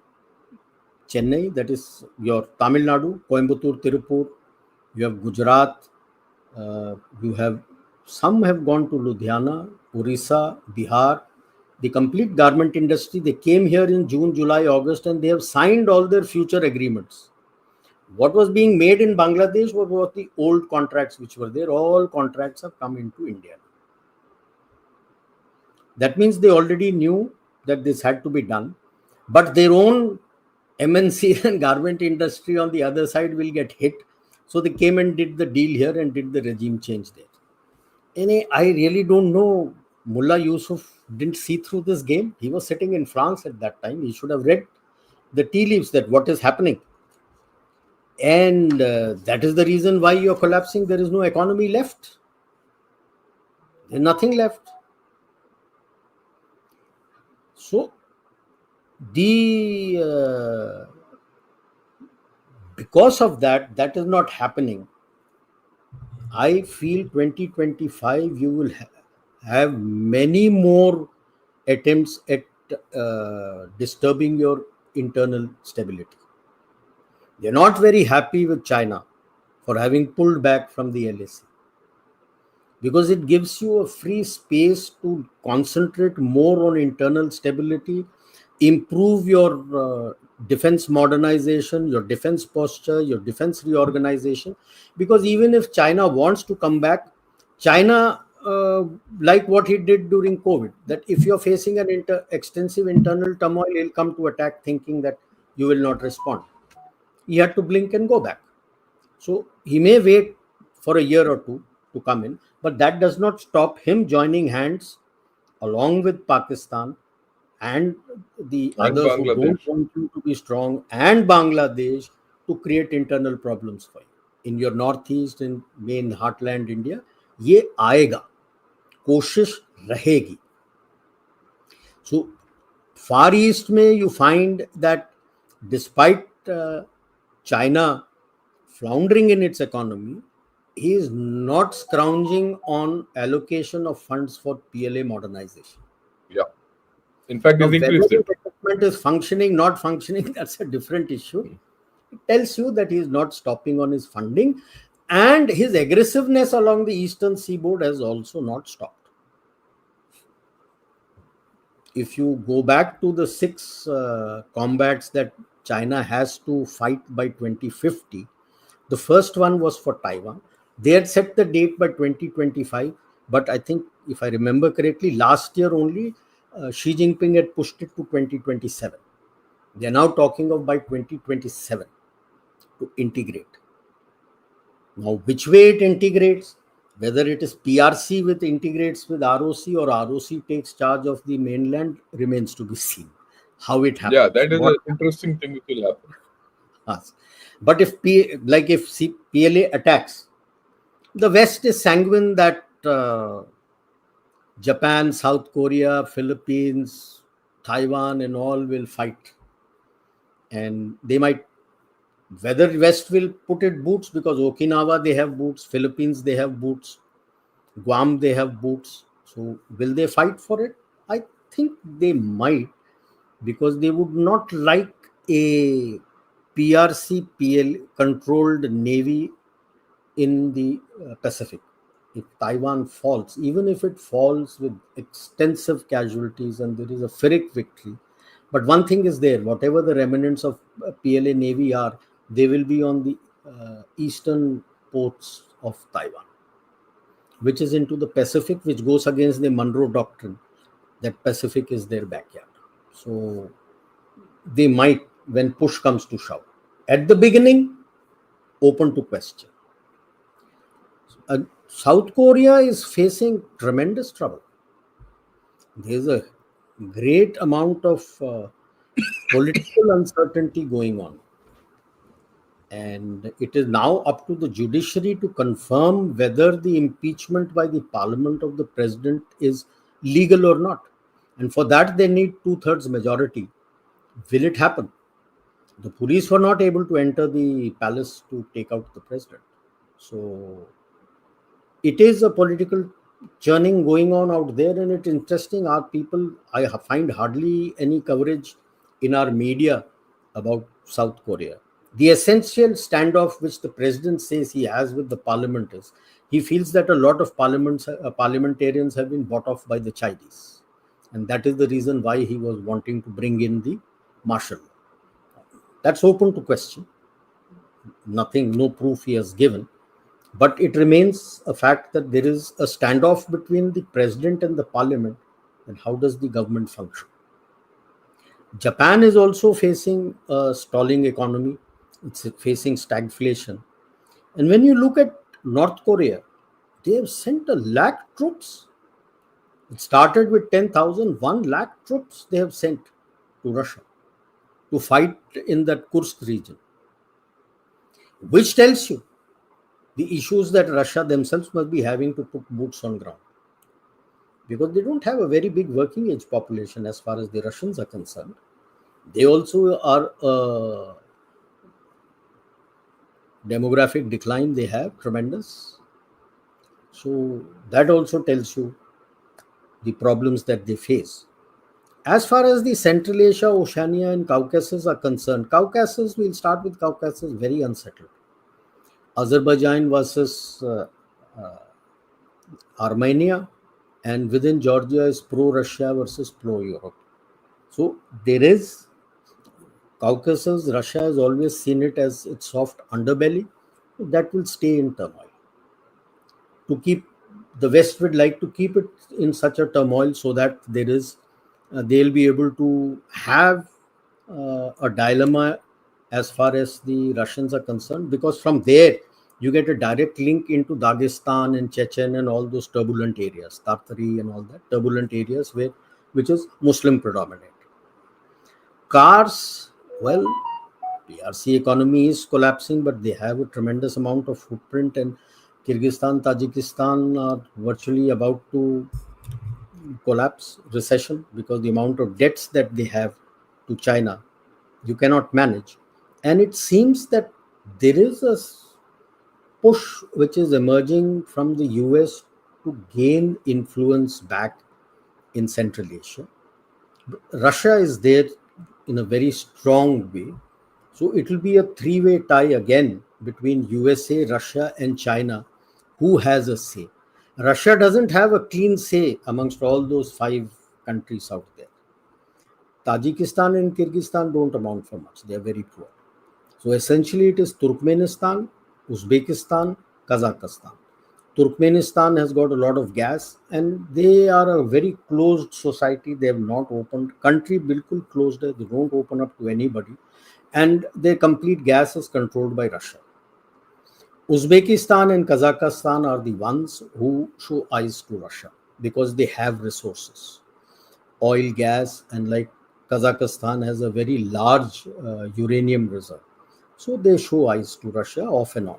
Chennai, that is your Tamil Nadu, Coimbatore, Tirupur. You have Gujarat. You have some have gone to Ludhiana, Orissa, Bihar. The complete garment industry, they came here in June, July, August, and they have signed all their future agreements. What was being made in Bangladesh was the old contracts which were there. All contracts have come into India. That means they already knew that this had to be done, but their own MNC and garment industry on the other side will get hit. So they came and did the deal here and did the regime change there. And I really don't know. Mullah Yusuf didn't see through this game. He was sitting in France at that time. He should have read the tea leaves that what is happening. And that is the reason why you're collapsing. There is no economy left. There's nothing left. So because of that, that is not happening. I feel 2025 you will have many more attempts at disturbing your internal stability. They're not very happy with China for having pulled back from the LAC, because it gives you a free space to concentrate more on internal stability, improve your defense modernization, your defense posture, your defense reorganization. Because even if China wants to come back, China, like what he did during COVID, that if you're facing an extensive internal turmoil, he'll come to attack thinking that you will not respond. He had to blink and go back. So he may wait for a year or two to come in, but that does not stop him joining hands along with Pakistan and the others who don't want you to be strong, and Bangladesh, to create internal problems for you in your northeast and main heartland India. ये आएगा, कोशिश रहेगी. So Far East में you find that despite China floundering in its economy, he is not scrounging on allocation of funds for PLA modernization. Yeah. In fact, Now, he's whether increased the it. development is functioning, not functioning, that's a different issue. It tells you that he is not stopping on his funding, and his aggressiveness along the eastern seaboard has also not stopped. If you go back to the six combats that China has to fight by 2050, the first one was for Taiwan. They had set the date by 2025, but I think, if I remember correctly, last year only Xi Jinping had pushed it to 2027. They are now talking of by 2027 to integrate. Now, which way it integrates, whether it is PRC with integrates with ROC or ROC takes charge of the mainland, remains to be seen. How it Yeah, happens, that is what an interesting thing which will happen. happens. But if PLA attacks, the West is sanguine that Japan, South Korea, Philippines, Taiwan, and all will fight, and they might. Whether West will put it boots, because Okinawa they have boots, Philippines they have boots, Guam they have boots. So will they fight for it? I think they might, because they would not like a PRC PL controlled navy in the Pacific. If Taiwan falls, even if it falls with extensive casualties and there is a Pyrrhic victory, but one thing is there: whatever the remnants of PLA navy are, they will be on the eastern ports of Taiwan, which is into the Pacific, which goes against the Monroe Doctrine that Pacific is their backyard. So they might, when push comes to shove. At the beginning, open to question. South Korea is facing tremendous trouble. There's a great amount of political uncertainty going on. And it is now up to the judiciary to confirm whether the impeachment by the parliament of the president is legal or not. And for that, they need 2/3 majority. Will it happen? The police were not able to enter the palace to take out the president. So it is a political churning going on out there, and it's interesting. Our people, I find hardly any coverage in our media about South Korea. The essential standoff which the president says he has with the parliament is he feels that a lot of parliamentarians have been bought off by the Chinese, and that is the reason why he was wanting to bring in the martial law. That's open to question. Nothing, no proof he has given. But it remains a fact that there is a standoff between the president and the parliament. And how does the government function? Japan is also facing a stalling economy. It's facing stagflation. And when you look at North Korea, they have sent 1 lakh troops. It started with 10,000, 1 lakh troops they have sent to Russia to fight in that Kursk region, which tells you the issues that Russia themselves must be having to put boots on ground, because they don't have a very big working age population as far as the Russians are concerned. They also are a demographic decline, they have tremendous. So that also tells you the problems that they face. As far as the Central Asia, Oceania, and Caucasus are concerned, Caucasus, we'll start with Caucasus, very unsettled. Azerbaijan versus Armenia, and within Georgia is pro-Russia versus pro-Europe. So there is Caucasus. Russia has always seen it as its soft underbelly that will stay in turmoil. To keep the West would like to keep it in such a turmoil so that there is they'll be able to have a dilemma as far as the Russians are concerned, because from there you get a direct link into Dagestan and Chechen and all those turbulent areas, Tartary and all that turbulent areas which is Muslim predominant. Cars, well, PRC economy is collapsing, but they have a tremendous amount of footprint, and Kyrgyzstan, Tajikistan are virtually about to collapse, recession, because the amount of debts that they have to China, you cannot manage. And it seems that There is a push which is emerging from the US to gain influence back in Central Asia. Russia is there in a very strong way. So it will be a three-way tie again between USA, Russia, and China. Who has a say? Russia doesn't have a clean say amongst all those five countries out there. Tajikistan and Kyrgyzstan don't amount for much. They are very poor. So essentially, it is Turkmenistan, Uzbekistan, Kazakhstan. Turkmenistan has got a lot of gas, and they are a very closed society. They have not opened. Country bilkul closed. They don't open up to anybody, and their complete gas is controlled by Russia. Uzbekistan and Kazakhstan are the ones who show eyes to Russia because they have resources, oil, gas, and like Kazakhstan has a very large uranium reserve. So they show eyes to Russia off and on.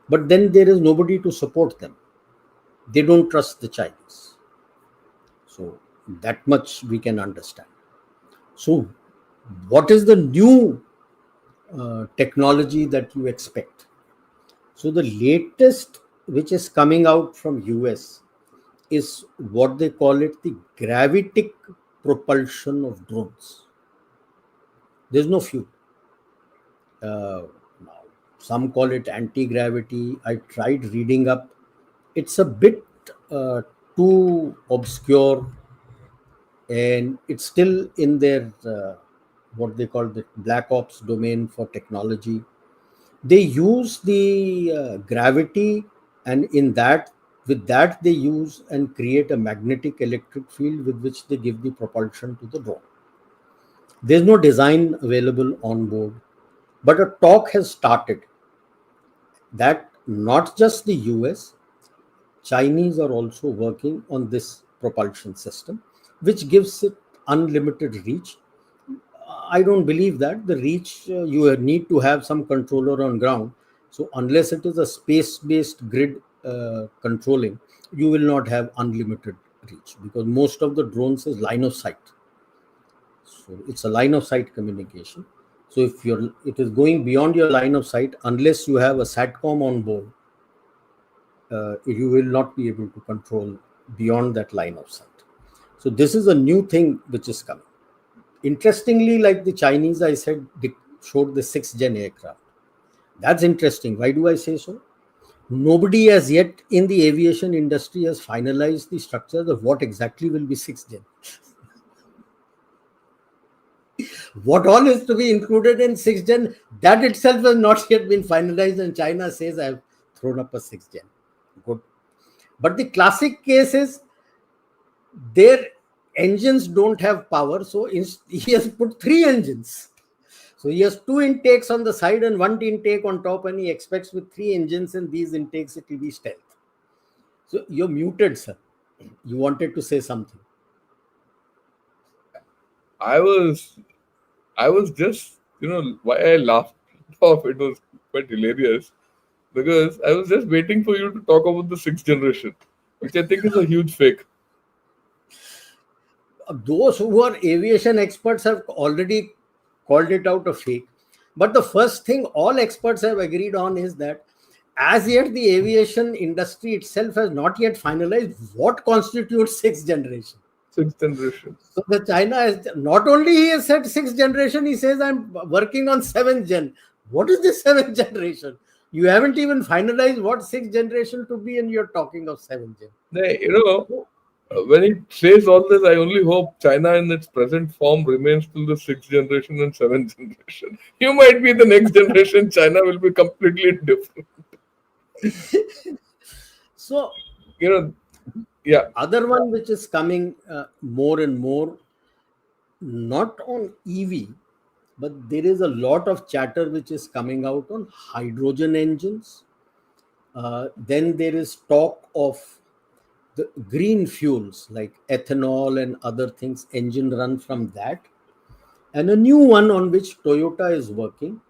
But then there is nobody to support them. They don't trust the Chinese. So that much we can understand. So what is the new technology that you expect? So the latest which is coming out from US is what they call it the gravitic propulsion of drones. There's no fuel. Some call it anti-gravity. I tried reading up. It's a bit too obscure, and it's still in their what they call the black ops domain for technology. They use the gravity, and with that they use and create a magnetic electric field with which they give the propulsion to the drone. There's no design available on board, but a talk has started that not just the US, Chinese are also working on this propulsion system, which gives it unlimited reach. I don't believe that. The reach, you need to have some controller on ground. So unless it is a space-based grid controlling, you will not have unlimited reach because most of the drones is line of sight. So it's a line of sight communication. So if it is going beyond your line of sight, unless you have a SATCOM on board, you will not be able to control beyond that line of sight. So this is a new thing which is coming. Interestingly, like the Chinese, I said, they showed the 6th gen aircraft. That's interesting. Why do I say so? Nobody as yet in the aviation industry has finalized the structures of what exactly will be 6th gen. What all is to be included in 6th gen, that itself has not yet been finalized, and China says, I have thrown up a 6th gen. Good. But the classic case is their engines don't have power, so he has put 3 engines. So he has 2 intakes on the side and 1 intake on top, and he expects with 3 engines and these intakes it will be stealth. So you're muted, sir. You wanted to say something. I was just, why I laughed off. It was quite hilarious because I was just waiting for you to talk about the 6th generation, which I think is a huge fake. Those who are aviation experts have already called it out a fake. But the first thing all experts have agreed on is that as yet the aviation industry itself has not yet finalized what constitutes 6th generation. 6th generation. So the China has not only he has said 6th generation, he says I'm working on 7th gen. What is the 7th generation? You haven't even finalized what 6th generation to be, and you're talking of 7th gen. When he says all this, I only hope China in its present form remains till the 6th generation and 7th generation. You might be the next generation. China will be completely different. So, yeah. Other one which is coming more and more, not on EV, but there is a lot of chatter which is coming out on hydrogen engines. Then there is talk of the green fuels like ethanol and other things, engine run from that. And a new one on which Toyota is working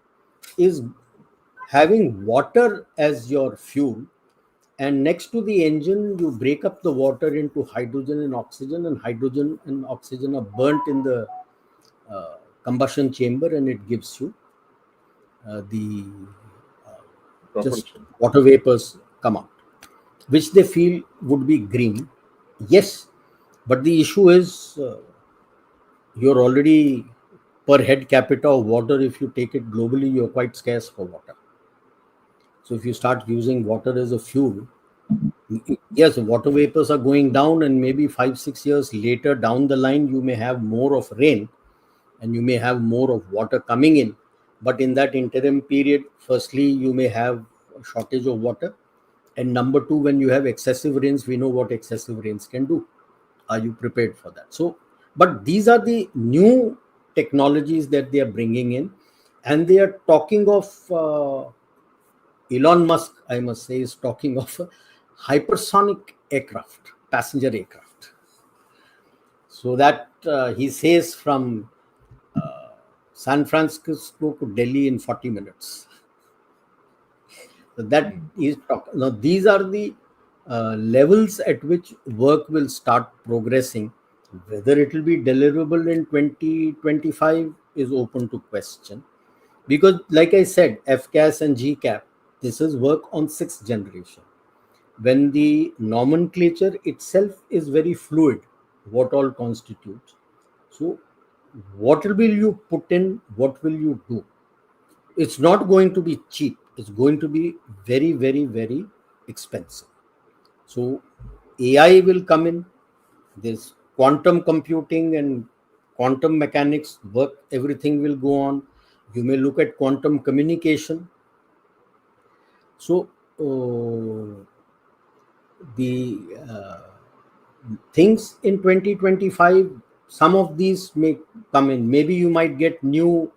is having water as your fuel. And next to the engine, you break up the water into hydrogen and hydrogen and oxygen are burnt in the combustion chamber, and it gives you the just propulsion. water vapors come out, which they feel would be green. Yes, but the issue is you're already per head capita of water. If you take it globally, you're quite scarce for water. So if you start using water as a fuel, yes, water vapors are going down, and maybe 5-6 years later down the line, you may have more of rain and you may have more of water coming in. But in that interim period, firstly, you may have a shortage of water. And number two, when you have excessive rains, we know what excessive rains can do. Are you prepared for that? So, but these are the new technologies that they are bringing in, and they are talking of Elon Musk, I must say, is talking of a hypersonic aircraft, passenger aircraft. So that he says from San Francisco to Delhi in 40 minutes. So that is talk. Now, these are the levels at which work will start progressing. Whether it will be deliverable in 2025 is open to question. Because, like I said, FCAS and GCAP, this is work on 6th generation. When the nomenclature itself is very fluid, what all constitutes. So, what will you put in? What will you do? It's not going to be cheap. It's going to be very, very, very expensive. So AI will come in. There's quantum computing and quantum mechanics work. Everything will go on. You may look at quantum communication. So the things in 2025, some of these may come in. Maybe you might get new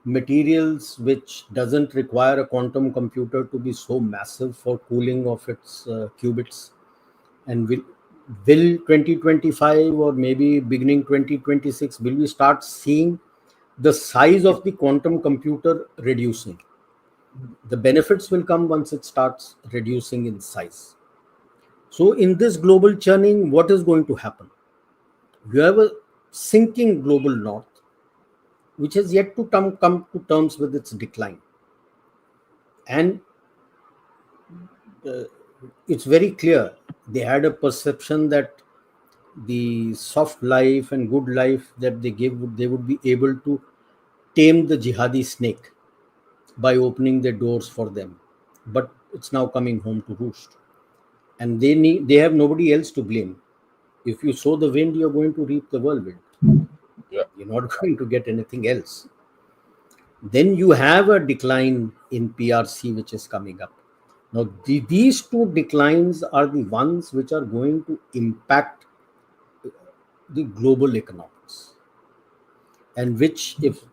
materials which doesn't require a quantum computer to be so massive for cooling of its qubits. And will 2025 or maybe beginning 2026, will we start seeing the size of the quantum computer reducing? The benefits will come once it starts reducing in size. So in this global churning, what is going to happen? You have a sinking global north, which has yet to come to terms with its decline. And it's very clear they had a perception that the soft life and good life that they give, they would be able to tame the jihadi snake by opening their doors for them. But it's now coming home to roost. And they have nobody else to blame. If you sow the wind, you're going to reap the whirlwind. Yeah. You're not going to get anything else. Then you have a decline in PRC which is coming up. Now, these two declines are the ones which are going to impact the global economics, and which, if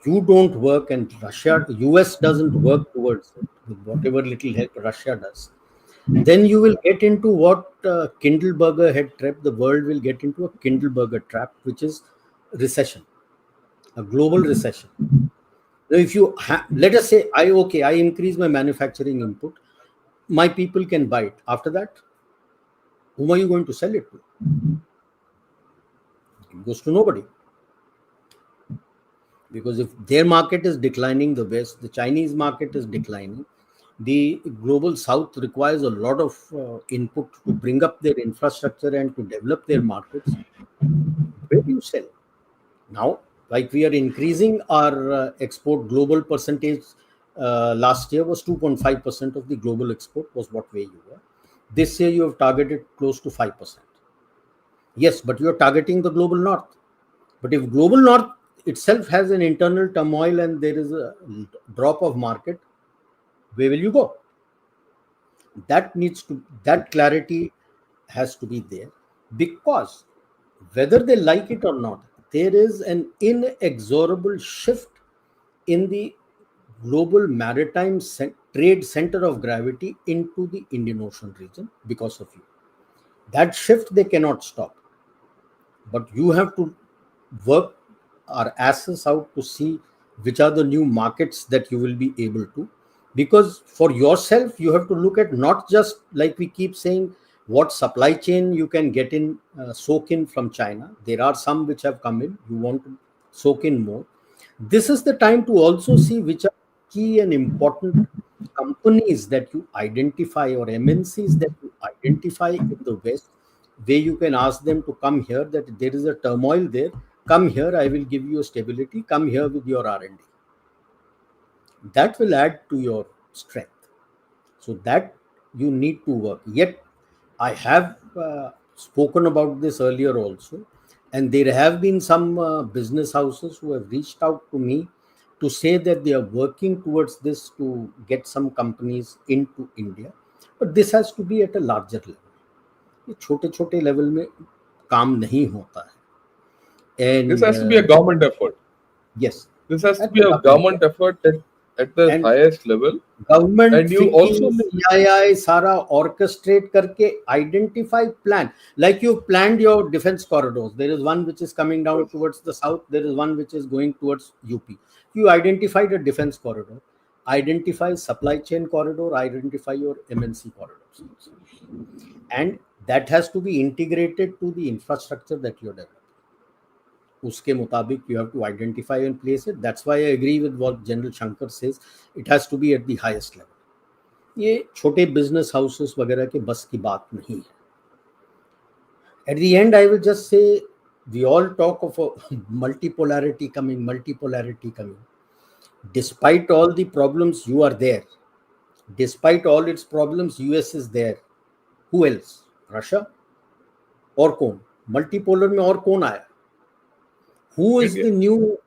you don't work and US doesn't work towards it with whatever little help Russia does, then you will get into what Kindleberger had trapped. The world will get into a Kindleberger trap, which is recession, a global recession. Now, if you let us say I increase my manufacturing input, my people can buy it. After that, whom are you going to sell it to? It goes to nobody. Because if their market is declining, the West, the Chinese market is declining, the global South requires a lot of input to bring up their infrastructure and to develop their markets. Where do you sell? Now, like we are increasing our export global percentage. Last year was 2.5% of the global export was what way you were. This year you have targeted close to 5%. Yes, but you are targeting the global north. But if global north itself has an internal turmoil and there is a drop of market, where will you go? That clarity has to be there, because whether they like it or not, there is an inexorable shift in the global maritime trade center of gravity into the Indian Ocean region because of you. That shift they cannot stop. But you have to work our asses out to see which are the new markets that you will be able to. Because for yourself, you have to look at not just, like we keep saying, what supply chain you can get in, soak in from China. There are some which have come in. You want to soak in more. This is the time to also see which are key and important companies that you identify or MNCs that you identify in the West, where you can ask them to come here, that there is a turmoil there, come here, I will give you a stability, come here with your R&D. That will add to your strength. So that you need to work. Yet, I have spoken about this earlier also, and there have been some business houses who have reached out to me to say that they are working towards this to get some companies into India. But this has to be at a larger level. ये छोटे छोटे level में काम नहीं होता है. This And has to be a government effort. yes, This has to at be the a government government level. effort at the And highest level. Government And you फिकी also need, CII सारा orchestrate करके identify plan like you planned your defense corridors. There is one which is coming down yes, towards the south, there is one which is going towards UP. You identified a defense corridor, identify supply chain corridor, identify your MNC corridors also. And that has to be integrated to the infrastructure that you're developing. उसके मुताबिक you have to identify and place it. That's why I agree with what General Shankar says. It has to be at the highest level. ये छोटे business houses वगैरह के बस की बात नहीं है. At the end, I will just say we all talk of a multipolarity coming. Despite all the problems, you are there. Despite all its problems, US is there. Who else? Russia? और कौन? Multipolar में और कौन आया? Who is India. the new?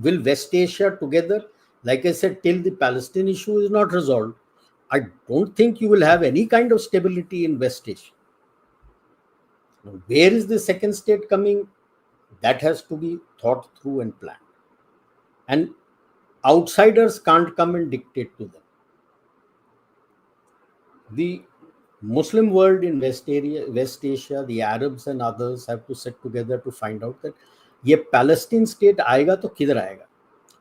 Will West Asia together? Like I said, till the Palestine issue is not resolved, I don't think you will have any kind of stability in West Asia. Now, where is the second state coming? That has to be thought through and planned. And outsiders can't come and dictate to them. The Muslim world in West Asia, the Arabs and others have to sit together to find out that ये Palestine state आएगा तो किधर आएगा?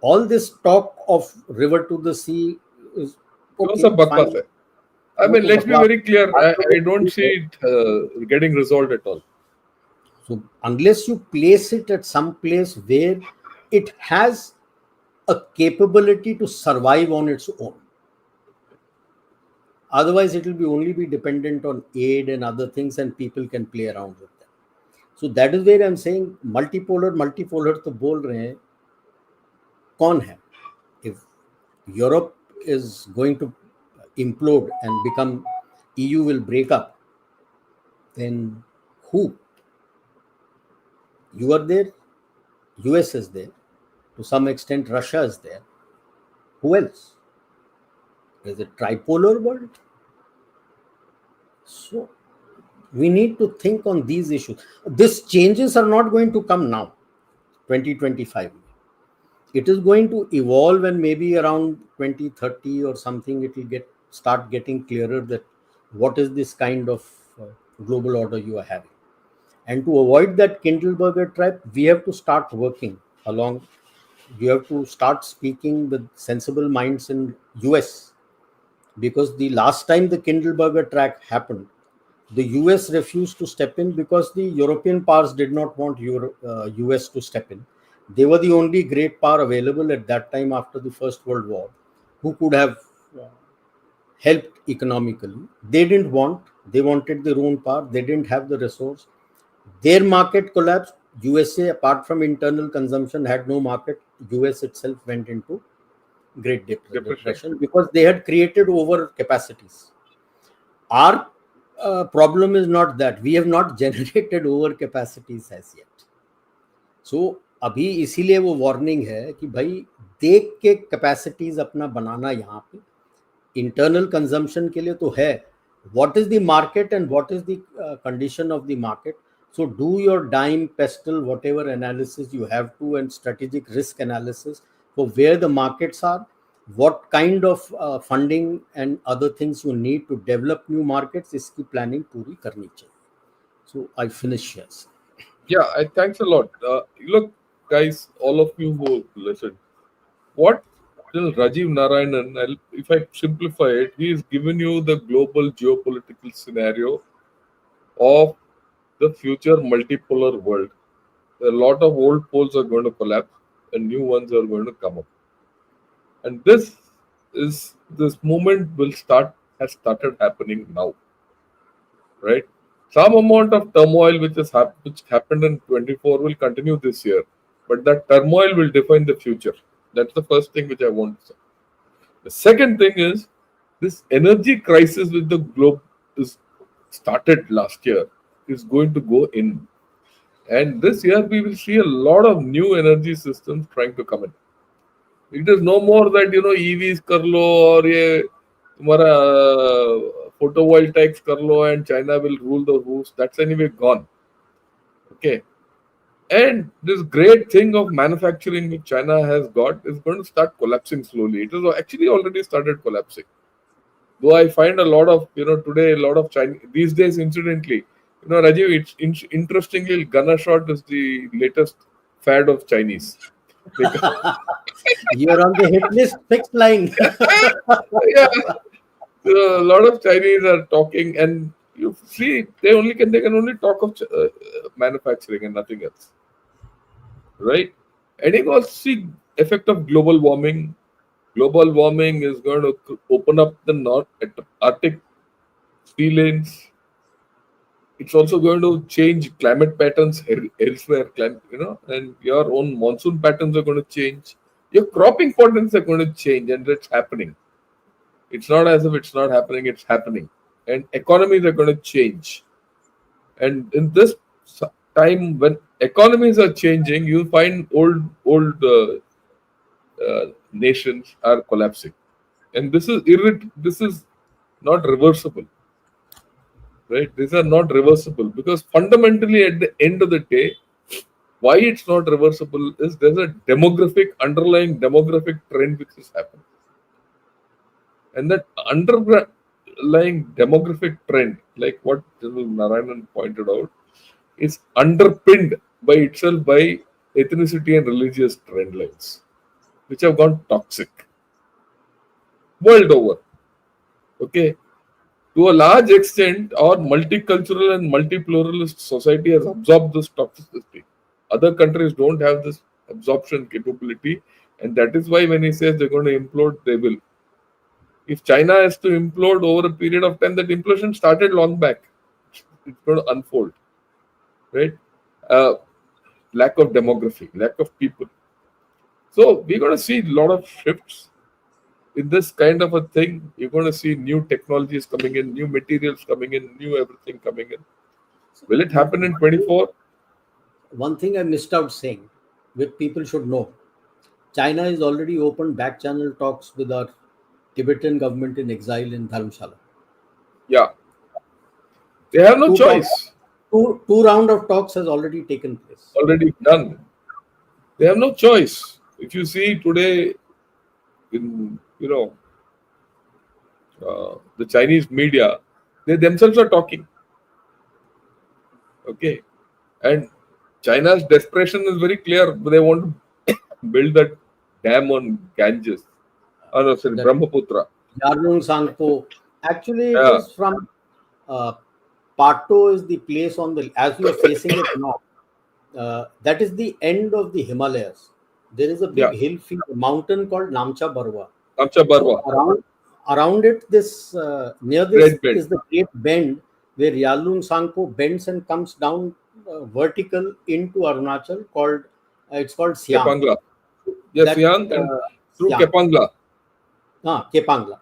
All this talk of river to the sea is वो okay, सब बकवास fine. है. I वो mean, तो let's be बकवास very clear. बात तो I don't ठीक see है. it getting resolved at all. So unless you place it at some place where it has a capability to survive on its own, otherwise it will be only be dependent on aid and other things, and people can play around with them. So that is where I'm saying multipolar तो बोल रहे हैं, कौन है? If Europe is going to implode and become, EU will break up, then who? You are there, US is there, to some extent Russia is there. Who else? Is it tripolar world? So we need to think on these issues. These changes are not going to come now, 2025. It is going to evolve, and maybe around 2030 or something, it will start getting clearer that what is this kind of global order you are having. And to avoid that Kindleberger trap, we have to start working along. You have to start speaking with sensible minds in US, because the last time the Kindleberger track happened, the US refused to step in because the European powers did not want US to step in. They were the only great power available at that time after the First World War who could have helped economically. They didn't want, they wanted their own power, they didn't have the resource. Their market collapsed. USA, apart from internal consumption, had no market. US itself went into Great Depression because they had created over capacities. Our problem is not that. We have not generated over capacities as yet. So अभी इसीलिए वो warning है कि भाई देख के capacities अपना बनाना यहाँ पे इंटरनल कंजम्पशन के लिए तो है. What is the market and what is the condition of the market? So do your dime, pestle, whatever analysis you have to, and strategic risk analysis for where the markets are, what kind of funding and other things you need to develop new markets. इसकी planning पूरी करनी चाहिए. So I finish here. Yeah, thanks a lot. Look, guys, all of you who listen, what till Rajiv Narayanan, if I simplify it, he has given you the global geopolitical scenario of the future multipolar world. A lot of old poles are going to collapse and new ones are going to come up. And this is this movement has started happening now, right? Some amount of turmoil which happened in 24 will continue this year, but that turmoil will define the future. That's the first thing which I want to say. The second thing is this energy crisis with the globe is started last year is going to go in, and this year we will see a lot of new energy systems trying to come in. It is no more that EVs कर लो और ये तुम्हारा photovoltaics कर लो and China will rule the roost. That's anyway gone. Okay. And this great thing of manufacturing which China has got is going to start collapsing slowly. It has actually already started collapsing. Though I find a lot of, today, a lot of Chinese, these days, incidentally, Rajiv, it's interestingly, gunner shot is the latest fad of Chinese. You're on the hit list, fixed line. Yeah. So a lot of Chinese are talking, and you see, they can only talk of manufacturing and nothing else, right? And you also see effect of global warming. Global warming is going to open up the North Arctic sea lanes. It's also going to change climate patterns elsewhere, and your own monsoon patterns are going to change. Your cropping patterns are going to change, and it's happening. It's not as if it's not happening, it's happening. And economies are going to change. And in this time when economies are changing, you find old nations are collapsing. And this is not reversible. Right? These are not reversible because fundamentally at the end of the day, why it's not reversible is there's a underlying demographic trend which is happening. And that underlying demographic trend, like what General Narayanan pointed out, is underpinned by itself by ethnicity and religious trend lines, which have gone toxic world over. Okay. To a large extent, our multicultural and multi-pluralist society has absorbed this toxicity. Other countries don't have this absorption capability, and that is why when he says they're going to implode, they will. If China has to implode over a period of time, that implosion started long back. It's going to unfold, right? Lack of demography, lack of people. So we're going to see a lot of shifts in this kind of a thing. You're going to see new technologies coming in, new materials coming in, new everything coming in. Will it happen in 24? One thing I missed out saying, which people should know, China has already opened back channel talks with our Tibetan government in exile in Dharamshala. Yeah. They have no choice. Two round of talks has already taken place. Already done. They have no choice. If you see today in, the Chinese media, they themselves are talking. Okay. And China's desperation is very clear. They want to build that dam on Ganges. Oh, no, sorry, Brahmaputra. 𝗤𝙗𝙗. Actually, it is from Pato is the place as you are facing it now. That is the end of the Himalayas. There is a big hill field, mountain called 𝗚𝗛𝙗𝙗. So around it, near this is the Great Bend, where 𝗤𝙗𝙗 bends and comes down vertical into Arunachal. It's called Siang. Kepangla. Yes, Siang and through Kepangla. Kepangla.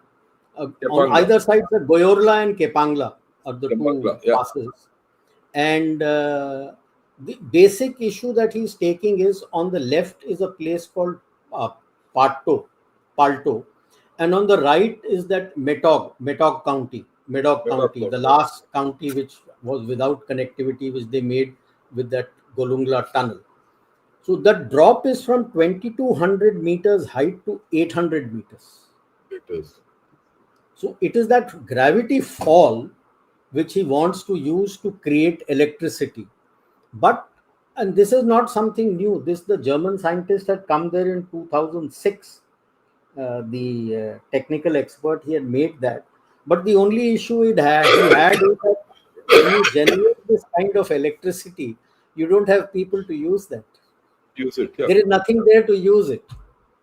On either side, the Goyorla and Kepangla are the two passes. And the basic issue that he's taking is on the left is a place called Palto, and on the right is that Metog County, the last county which was without connectivity, which they made with that Golungla tunnel. So that drop is from 2,200 meters height to 800 meters. It is. So it is that gravity fall which he wants to use to create electricity. And this is not something new. The German scientist had come there in 2006. The technical expert, he had made that. But the only issue he had is that when you generate this kind of electricity, you don't have people to use that. Use it. Yeah. There is nothing there to use it.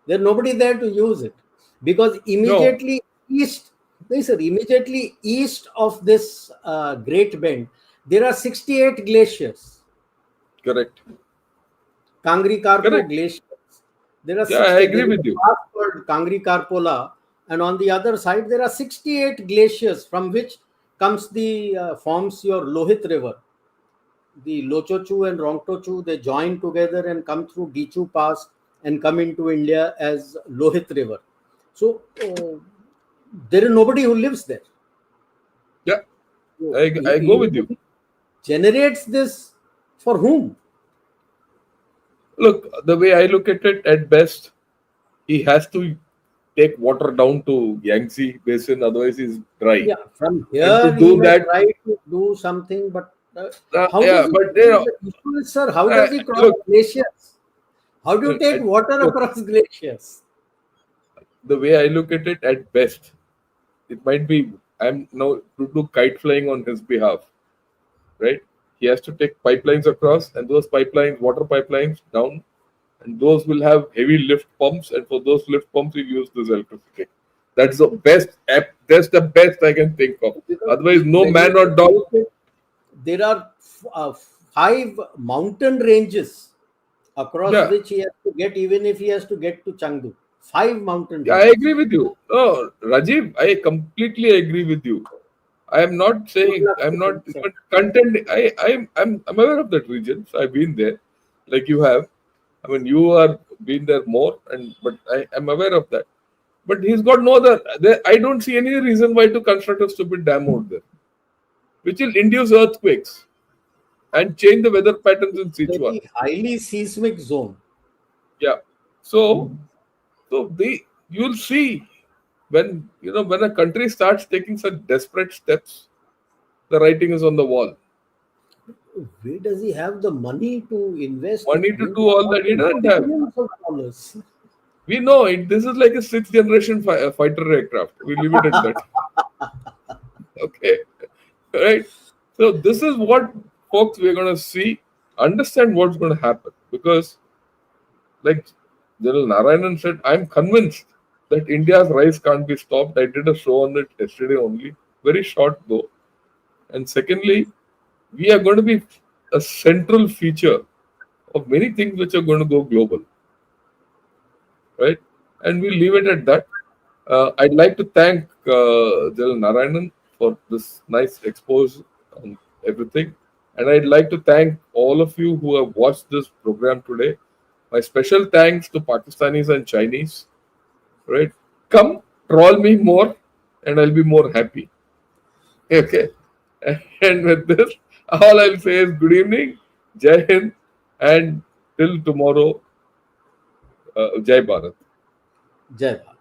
There's nobody there to use it. because No, immediately east, no, sir, immediately east of this Great Bend, there are 68 glaciers, correct. Kangri-Karpo Correct. glaciers. There are Yeah, I 60. agree There is with a you. pass called Kangri-Karpola, and on the other side there are 68 glaciers from which comes the forms your Lohit River. The Lochochu and Rongtochu, they join together and come through Dichu Pass and come into India as Lohit River. So there is nobody who lives there. Yeah, So I go with you. he generates this for whom? Look, the way I look at best, he has to take water down to Yangtze Basin, otherwise he's dry. Yeah, from And to here he do may that, try to do something, but how yeah, does he? but you know, The issue is, sir, how does he cross look, glaciers? How do you take water look, across glaciers? the way I look at best, it might be I'm now to do kite flying on his behalf, right? He has to take pipelines across, and those pipelines, water pipelines, down, and those will have heavy lift pumps, and for those lift pumps, we use this electricity. That's the best app. That's the best I can think of. Because Otherwise, no when man you or dog. look at, there are five mountain ranges across Yeah, which he has to get, even if he has to get to Chengdu. Five mountain yeah, I ranges. agree with you. No, Rajiv, I completely agree with you. I am not Good saying luck I'm to not him, sir. even contending. I'm aware of that region. So I've been there, like you have. I mean, you are been there more, and but I am aware of that. But he's got no other. There, I don't see any reason why to construct a stupid dam out there, which will induce earthquakes and change the weather patterns in Sichuan. Very highly seismic zone. Yeah. So, so the you'll see when when a country starts taking such desperate steps, the writing is on the wall. Where does he have the money to invest? It's Money to going do to all cost that he him doesn't have. billions of dollars. We know it. This is like a sixth generation fighter aircraft. We leave it at that. Okay, right. So this is what folks we're gonna see. Understand what's going to happen because, like General Narayanan said, I'm convinced that India's rise can't be stopped. I did a show on it yesterday only, very short though. And secondly, we are going to be a central feature of many things which are going to go global, right? And we'll leave it at that. I'd like to thank General Narayanan for this nice expose on everything. And I'd like to thank all of you who have watched this program today. My special thanks to Pakistanis and Chinese, right? Come, troll me more, and I'll be more happy. Okay. And with this, all I'll say is good evening, Jai Hind, and till tomorrow, Jai Bharat. Jai Bharat.